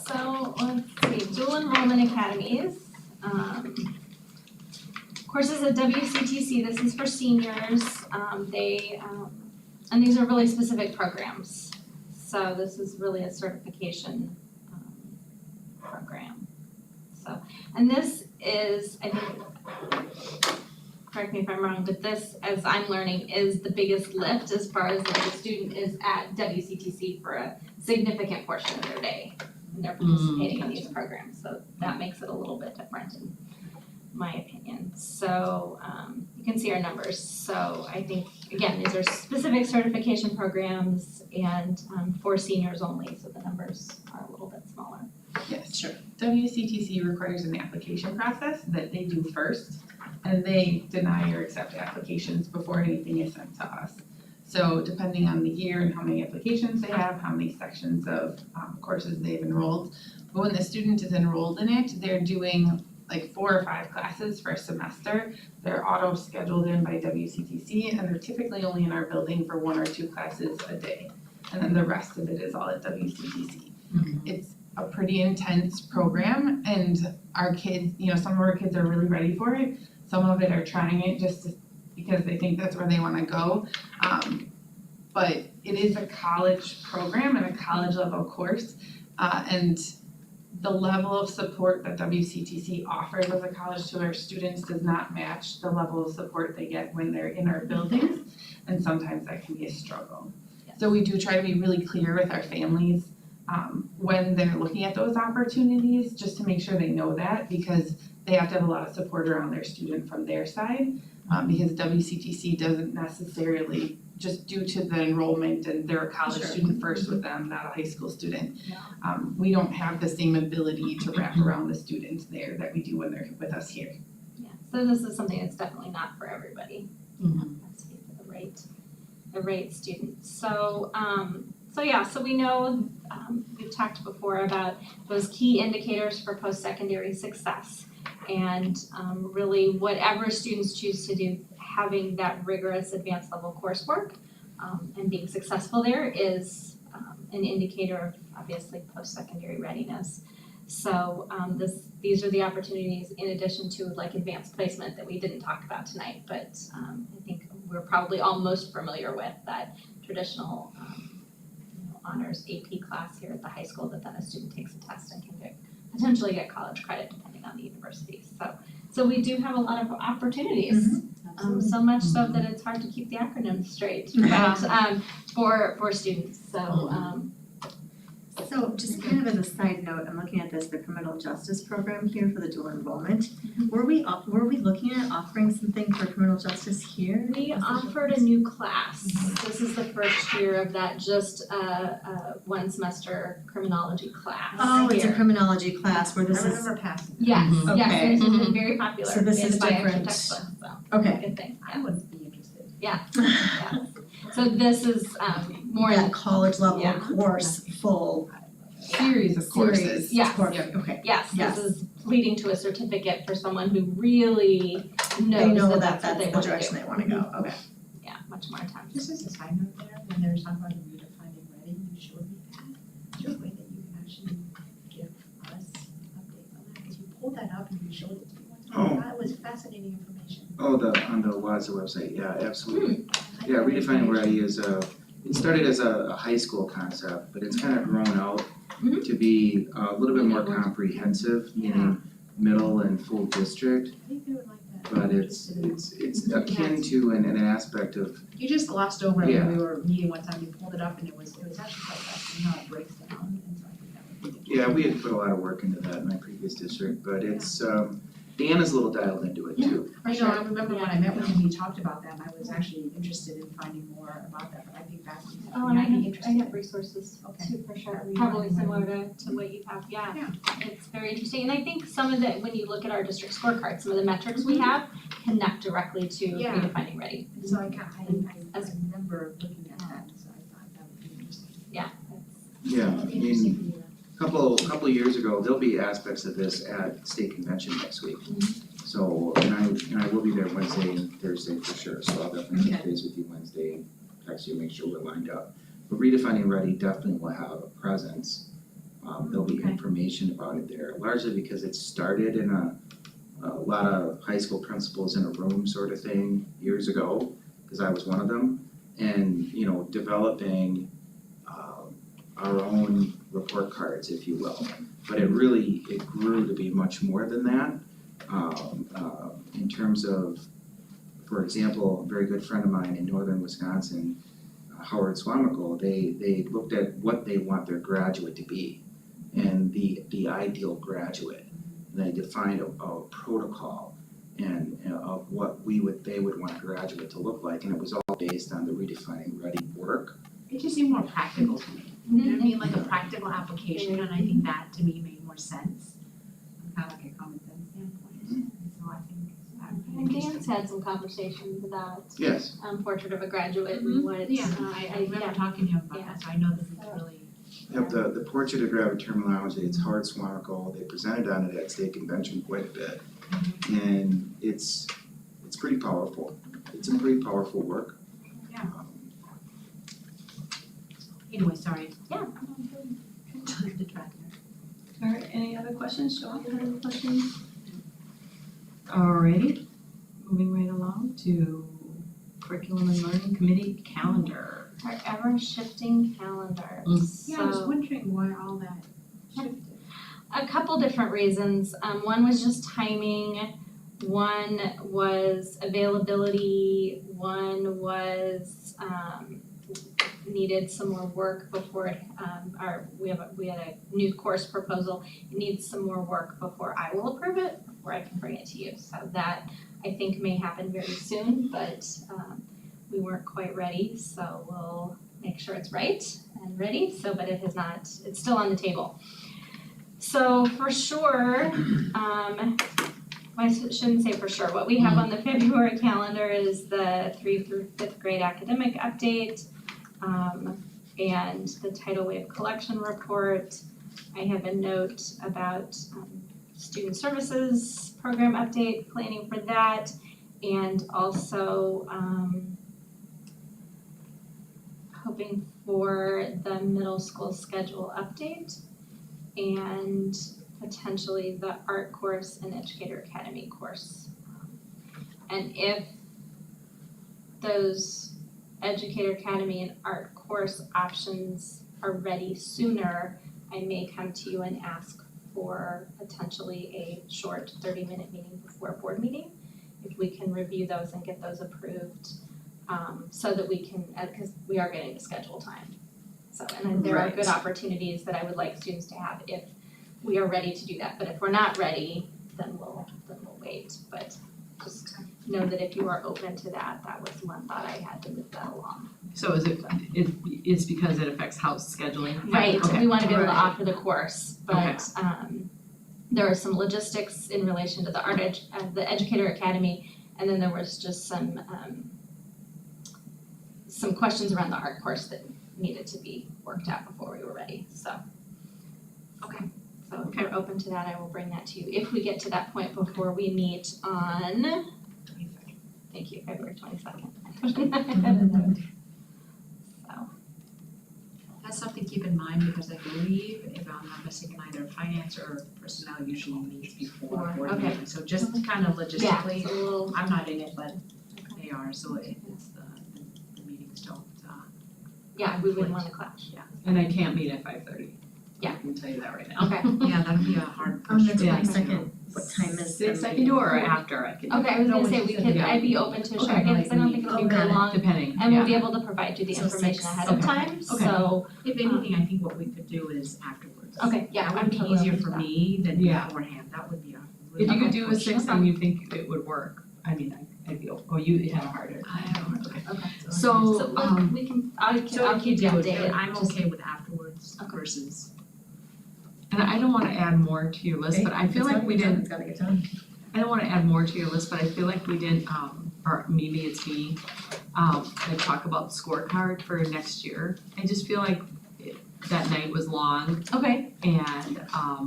B: So let's see, dual enrollment academies. Courses at WCTC, this is for seniors. And these are really specific programs. So this is really a certification program. So, and this is, I think, correct me if I'm wrong, but this, as I'm learning, is the biggest lift as far as like the student is at WCTC for a significant portion of their day when they're participating in these programs. So that makes it a little bit different in my opinion. So you can see our numbers. So I think, again, these are specific certification programs and for seniors only, so the numbers are a little bit smaller.
G: Yes, sure. WCTC requires an application process that they do first, and they deny or accept applications before anything is sent to us. So depending on the year and how many applications they have, how many sections of courses they've enrolled, but when the student is enrolled in it, they're doing like 4 or 5 classes for a semester. They're auto-scheduled in by WCTC, and they're typically only in our building for 1 or 2 classes a day. And then the rest of it is all at WCTC. It's a pretty intense program, and our kids, some of our kids are really ready for it. Some of it are trying it because they think that's where they wanna go. But it is a college program and a college level course, and the level of support that WCTC offers as a college to our students does not match the level of support they get when they're in our buildings, and sometimes that can be a struggle. So we do try to be really clear with our families when they're looking at those opportunities, just to make sure they know that, because they have to have a lot of support around their student from their side, because WCTC doesn't necessarily, just due to the enrollment and they're a college student first with them, not a high school student. We don't have the same ability to wrap around the students there that we do when they're with us here.
B: Yeah, so this is something that's definitely not for everybody. That's for the right student. So so we know, we've talked before about those key indicators for post-secondary success. And really whatever students choose to do having that rigorous advanced level coursework and being successful there is an indicator of obviously post-secondary readiness. So these are the opportunities in addition to like advanced placement that we didn't talk about tonight, but I think we're probably all most familiar with that traditional honors AP class here at the high school that then a student takes a test and can potentially get college credit depending on the university. So we do have a lot of opportunities. So much so that it's hard to keep the acronyms straight, but for students.
C: So just kind of as a side note, I'm looking at the criminal justice program here for the dual enrollment. Were we looking at offering something for criminal justice here?
B: We offered a new class. This is the first year of that, just a one semester criminology class.
C: Oh, it's a
B: here.
C: criminology class where this
H: I
C: is,
H: remember passing.
B: Yes,
C: Okay.
B: yes, this is very popular.
C: So this is
B: It's by extra
C: different.
B: textbooks, so
C: okay,
B: good thing,
H: I wouldn't be interested.
B: yeah. So this is more
C: that college level
B: Yeah.
C: course, full
G: Series of courses.
C: series,
B: Yes.
C: course, okay.
B: Yes,
C: Yes.
B: this is leading to a certificate for someone who really
C: They
B: knows
C: know
B: that
C: that
B: that's what they
C: that's the
B: want to
C: direction
B: do.
C: they wanna go, okay.
B: Yeah, much more intense.
H: Just as a side note there, when they were talking about the redefining ready, you showed me that. Is there a way that you can actually give us updates on that? Cause you pulled that up and you showed it to me one time.
I: Oh.
H: That was fascinating information.
I: Oh, on the WASA website, yeah, absolutely.
H: I
I: Yeah,
H: like that
I: redefining
H: information.
I: ready is it started as a high school concept, but it's kind of grown out
B: Mhm.
I: to be a little bit more
B: Yeah.
I: comprehensive, meaning middle and full district,
H: I think they would like that.
I: but
H: I'm
I: it's
H: interested in that.
I: it's akin to an aspect of,
H: You just glossed over it
I: Yeah.
H: when we were meeting one time, you pulled it up and it was actually quite fascinating how it breaks down, and so I think that would be.
I: yeah, we had put a lot of work into that in my previous district, but it's Dan is a little dialed into it too.
H: I know, I remember when I met with him, he talked about that, and I was actually interested in finding more about that, but I think that's,
B: Oh, and
H: I'd be
B: I
H: interested.
B: have resources
H: Okay.
B: too, for sure,
H: Redefining
B: probably similar
H: ready.
B: to what you have, yeah.
H: Yeah.
B: It's very interesting, and I think some of the, when you look at our district scorecard, some of the metrics we have connect directly to
H: Yeah.
B: redefining ready.
H: So I remember looking at that, so I thought that would be interesting.
B: Yeah,
I: Yeah, I
H: Interesting
I: mean,
H: to hear.
I: couple years ago, there'll be aspects of this at state convention next week. So, and I will be there Wednesday and Thursday for sure, so I'll definitely touch base with you Wednesday and text you, make sure we're lined up. But redefining ready definitely will have a presence. There'll be
B: Okay.
I: information about it there, largely because it started in a lot of high school principals in a room sort of thing years ago, because I was one of them. And, you know, developing our own report cards, if you will. But it grew to be much more than that. In terms of, for example, a very good friend of mine in northern Wisconsin, Howard Swamical, they looked at what they want their graduate to be and the ideal graduate. And they defined a protocol and of what they would want a graduate to look like, and it was all based on the redefining ready work.
H: It just seemed more practical to me, you know what I mean, like a practical application, and I think that to me made more sense. Kind of like a common sense standpoint, and so I think that would be
B: and
H: interesting.
B: Dan's had some conversations about
I: Yes,
B: portrait of a graduate and what,
H: Yeah, I remember talking to him about that, so I know that he's really.
I: yep, the portrait of graduate terminology, it's Howard Swamical, they presented on it at state convention quite a bit. And it's pretty powerful, it's a pretty powerful work.
H: Yeah. Anyway, sorry.
B: Yeah.
A: Alright, any other questions? Joanne, you have any questions? Alrighty, moving right along to Curriculum and Learning Committee calendar.
B: our ever shifting calendar,
H: Yeah, I was
B: so
H: wondering why all that shifted.
B: a couple different reasons. One was just timing, one was availability, one was needed some more work before it, we had a new course proposal. It needs some more work before I will approve it, before I can bring it to you. So that I think may happen very soon, but we weren't quite ready, so we'll make sure it's right and ready, but it has not, it's still on the table. So for sure, I shouldn't say for sure, what we have on the February calendar is the 3 through 5th grade academic update, and the tidal wave collection report. I have a note about student services program update, planning for that, and also hoping for the middle school schedule update and potentially the art course and educator academy course. And if those educator academy and art course options are ready sooner, I may come to you and ask for potentially a short 30-minute meeting before a board meeting. If we can review those and get those approved, so that we can, because we are getting to schedule time. So, and then there are good opportunities that I would like students to have if we are ready to do that, but if we're not ready, then we'll wait. But just know that if you are open to that, that was one thought I had to move that along.
J: So is it's because it affects house scheduling?
B: Right,
J: Okay.
B: we wanna be able to
C: Right.
B: offer the course, but there are some logistics in relation to the educator academy, and then there was just some questions around the art course that needed to be worked out before we were ready, so. So if you're open to that, I will bring that to you, if we get to that point before we meet on, thank you, February 22nd. So,
H: That's something to keep in mind, because I believe, if I'm not mistaken, either finance or personnel usually meets before board
B: Okay.
H: meeting. So just kind of
B: yeah,
H: logistically,
B: it's a little,
H: I'm not in it, but they are, so it's the meetings don't,
B: yeah, we wouldn't wanna clash,
J: And I can't meet at 5:30.
B: Yeah.
J: I can tell you that right now.
B: okay.
H: yeah, that'll be a hard
C: On
H: push.
C: the
J: Yeah.
C: 22nd, what time is the
J: 6 I can
C: meeting?
J: do, or after I can do.
B: Okay, I was
H: No,
B: gonna
H: we
B: say,
H: just
B: we
H: said
B: could,
J: yeah.
B: I'd be open to a short,
H: Okay.
B: because I don't think it'll be very
C: Okay.
B: long,
J: Depending,
B: and we'll be
J: yeah.
B: able to provide you the
C: So
B: information
C: 6.
B: ahead of
J: Okay.
B: time,
J: Okay.
B: so,
H: If anything, I think what we could do is afterwards.
B: okay, yeah,
H: That
B: I'm
H: would be
B: totally
H: easier
B: open to
H: for
B: that.
H: me than
J: Yeah.
H: beforehand, that would be a really
J: If you could
H: hard
J: do a
H: push.
J: 6 and you think it would work, I mean, I'd be, you had a harder
H: I have a hard
J: Okay.
B: Okay.
J: So,
B: So let, we can, I'll
H: So
B: keep you
H: if do it,
B: updated.
H: I'm
B: just-
H: okay with afterwards
B: Okay.
H: versus.
J: and I don't wanna add more to your list, but I feel like we didn't,
C: It's gotta get done.
J: I don't wanna add more to your list, but I feel like we didn't, or maybe it's me, like talk about the scorecard for next year. I just feel like that night was long,
B: Okay,
J: and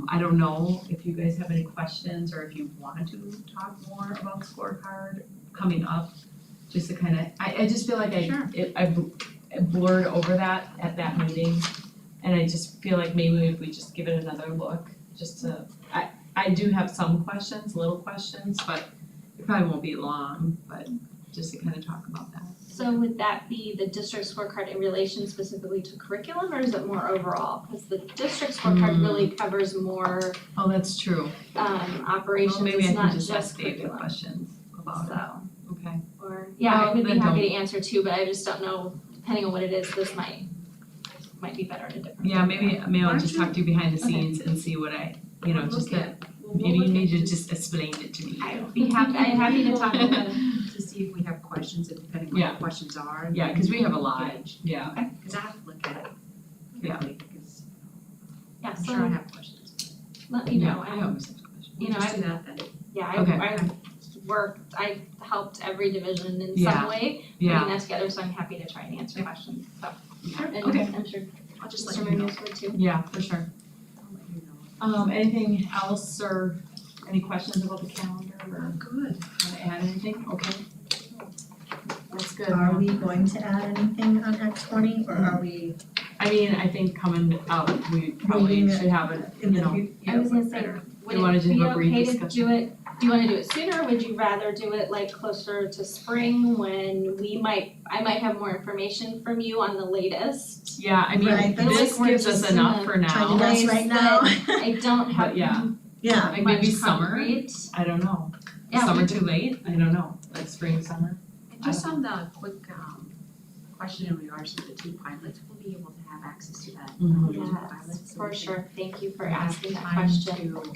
J: I don't know if you guys have any questions or if you want to talk more about the scorecard coming up, just to kinda, I just feel like
H: Sure.
J: I blurred over that at that meeting. And I just feel like maybe if we just give it another look, just to, I do have some questions, little questions, but it probably won't be long, but just to kind of talk about that.
B: so would that be the district scorecard in relation specifically to curriculum, or is it more overall? Because the district scorecard really covers more
J: Oh, that's true.
B: operations,
J: Well, maybe I
B: it's
J: can
B: not
J: just
B: just
J: ask Dave the
B: curriculum,
J: questions about it.
B: so,
J: Okay.
B: or, yeah, I
J: Well,
B: would be
J: then
B: happy
J: don't.
B: to answer too, but I just don't know, depending on what it is, this might be better in a different.
J: Yeah, maybe I'll
H: Why
J: just
H: don't
J: talk to you behind the
B: Okay.
J: scenes and see what just that,
H: We'll
J: maybe you
H: look
J: need to
H: into-
J: just explain it to me.
B: I'd be happy, I'm happy to talk about it.
H: To see if we have questions, and depending on
J: Yeah.
H: what the questions are. and
J: Yeah,
H: then
J: 'cause we have a lot.
H: gauge.
J: Yeah,
H: Cause I have to look at it
J: Yeah.
H: carefully, because
B: Yeah,
H: I'm sure I
B: so
H: have questions.
B: let me know,
J: I always have questions.
B: You know,
H: We'll just do that then.
B: yeah,
J: Okay.
B: I've worked, I helped every division in
J: Yeah.
B: some way, putting
J: Yeah,
B: that together, so I'm happy to try and answer questions, so.
J: Sure.
B: And
J: Okay.
B: I'm sure
H: I'll just let
B: Mr.
H: you know.
B: Munoz would too.
J: yeah, for sure.
H: I'll let you know.
J: Anything else or any questions about the calendar or
H: Good.
J: wanna add anything? Okay. That's good.
C: Are we going to add anything on Act 20 or are we
J: I mean, I think coming out, we probably
C: Moving it
J: should have it,
C: in
J: you
C: the
J: know,
C: future?
B: I was gonna say, would
J: We wanna
B: it
J: just
B: be
J: have a brief
B: okay to
J: discussion.
B: do it, do you wanna do it sooner, or would you rather do it like closer to spring when I might have more information from you on the latest?
J: yeah, I mean,
C: Right, that's
J: this
B: like we're
J: gives us
B: just
J: enough for
C: trying to
J: now,
C: guess
B: Ways
C: right now?
B: I don't have
J: but yeah,
C: Yeah,
J: like maybe
B: much
J: summer,
B: concrete.
J: I don't know.
B: Yeah,
J: Summer
B: we
J: too late? I don't know, like spring, summer.
H: And just on the quick question in regards to the 2 pilots, we'll be able to have access to that.
J: Mhm.
H: those
B: Yes,
H: pilots, so
B: for
H: we
B: sure, thank you for
H: can have
B: asking that
H: time
B: question.
H: to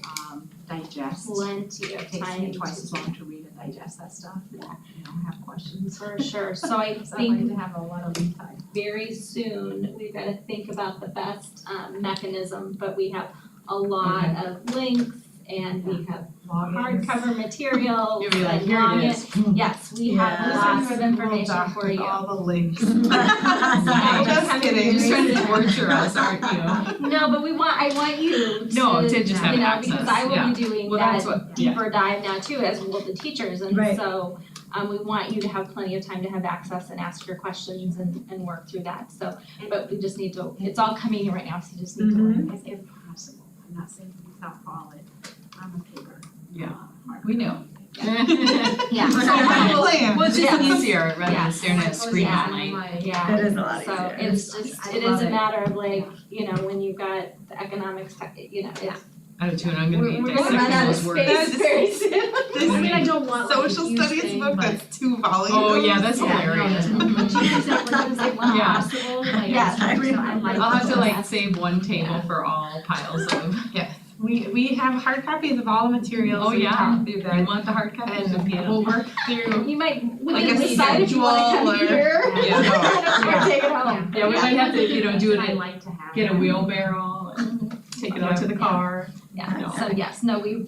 H: digest.
B: Plenty of
H: It takes
B: time
H: me twice
B: to-
H: as long to read and digest that stuff, and have questions.
B: For sure, so I
H: So I like
B: think
H: to have a lot of lead time.
B: very soon, we've gotta think about the best mechanism, but we have a lot of links and we have hardcover materials
J: You'll be like,
B: and
J: here
B: login.
J: it is.
B: Yes, we have
C: Yeah.
B: lots of information for you.
G: All the links.
B: Just
G: kidding.
J: You're just trying to torture us, aren't you?
B: No, but I want you to,
J: No, to just have
B: you know,
J: access,
B: because I will
J: yeah.
B: be doing
J: Well,
B: that
J: that's what, yeah,
B: deeper dive now too, as will the teachers, and
C: Right.
B: so We want you to have plenty of time to have access and ask your questions and work through that, so, but we just need to, it's all coming in right now, so you just need to organize it.
H: If possible, I'm not saying we softball it on the paper.
J: Yeah.
A: We know.
B: Yeah.
J: Well, it's just
B: Yeah.
J: easier rather
B: Yeah.
J: than staring at a screen
B: Yeah.
J: all night.
B: Yeah.
C: That is a lot
B: So
C: easier.
B: it's just, it is a matter of like, you know, when you've got the economics, you know, it's.
J: I do too, and I'm gonna be
B: We're gonna
J: dissecting
B: run out of
J: those words.
B: space very soon.
G: I mean, I
H: don't want
G: social studies book that's 2 volumes.
J: Oh, yeah, that's
B: Yeah.
J: hilarious. Yeah.
B: Yeah.
J: I'll have to like save one table for all piles of,
G: We have hard copies of all the materials,
J: Oh,
G: we
J: yeah?
G: talk through
J: you
G: them.
J: want the hard copies of
G: And
J: Pam?
G: we'll work through,
B: You might, we
G: Like
B: can
G: a
B: decide if you wanna come
G: schedule or-
B: here.
J: Yeah.
B: Or take it home.
J: Yeah, we might have to, you know, do it
H: I
J: in,
H: like to have.
J: get a wheelbarrow and take it out to the car.
B: Yeah,
J: No.
B: so yes, no, we've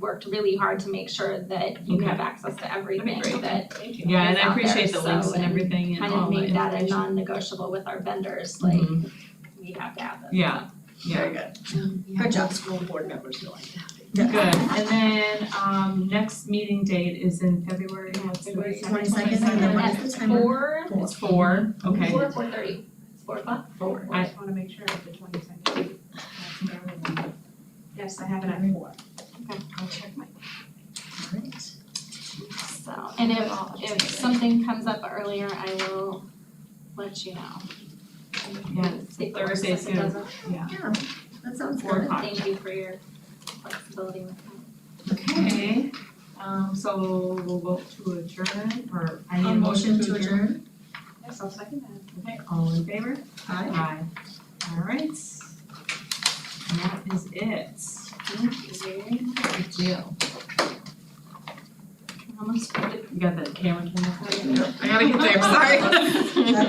B: worked really hard to make sure that you have access to everything
J: great.
B: that
J: Yeah, and
B: is
J: I
B: out
J: appreciate
B: there,
J: the links
B: so,
J: and everything and
B: kind
J: all
B: of
J: the
B: make that a
J: information.
B: non-negotiable with our vendors, like,
J: Mhm.
B: we have to have this.
J: Yeah,
C: Very good.
H: Good
C: job.
H: School board members know like that.
J: Good, and then, next meeting date is in February, what's the date?
C: 22nd, and then what is the timer?
B: 4,
J: It's 4, okay.
B: 4 or 4:30, 4 o'clock?
H: I just wanna make sure of the 22nd. Yes, I have it at 4.
J: I'll check my.
C: Alright.
B: So, and if something comes up earlier, I will let you know.
J: Yeah, it's
B: See if it works,
J: Thursday
B: if it
J: soon.
B: doesn't,
C: Yeah, that sounds
J: 4
C: good.
J: o'clock.
B: thank you for your flexibility with that.
J: Okay, so we'll vote to adjourn, or I need
C: A
J: a motion to adjourn.
H: Yes, I'll second that.
J: Okay, all in favor?
C: Aye.
J: Aye. Alright. And that is it.
B: Thank you.
J: Good deal.
B: Almost.
J: You got the camera?
G: I gotta get there, sorry.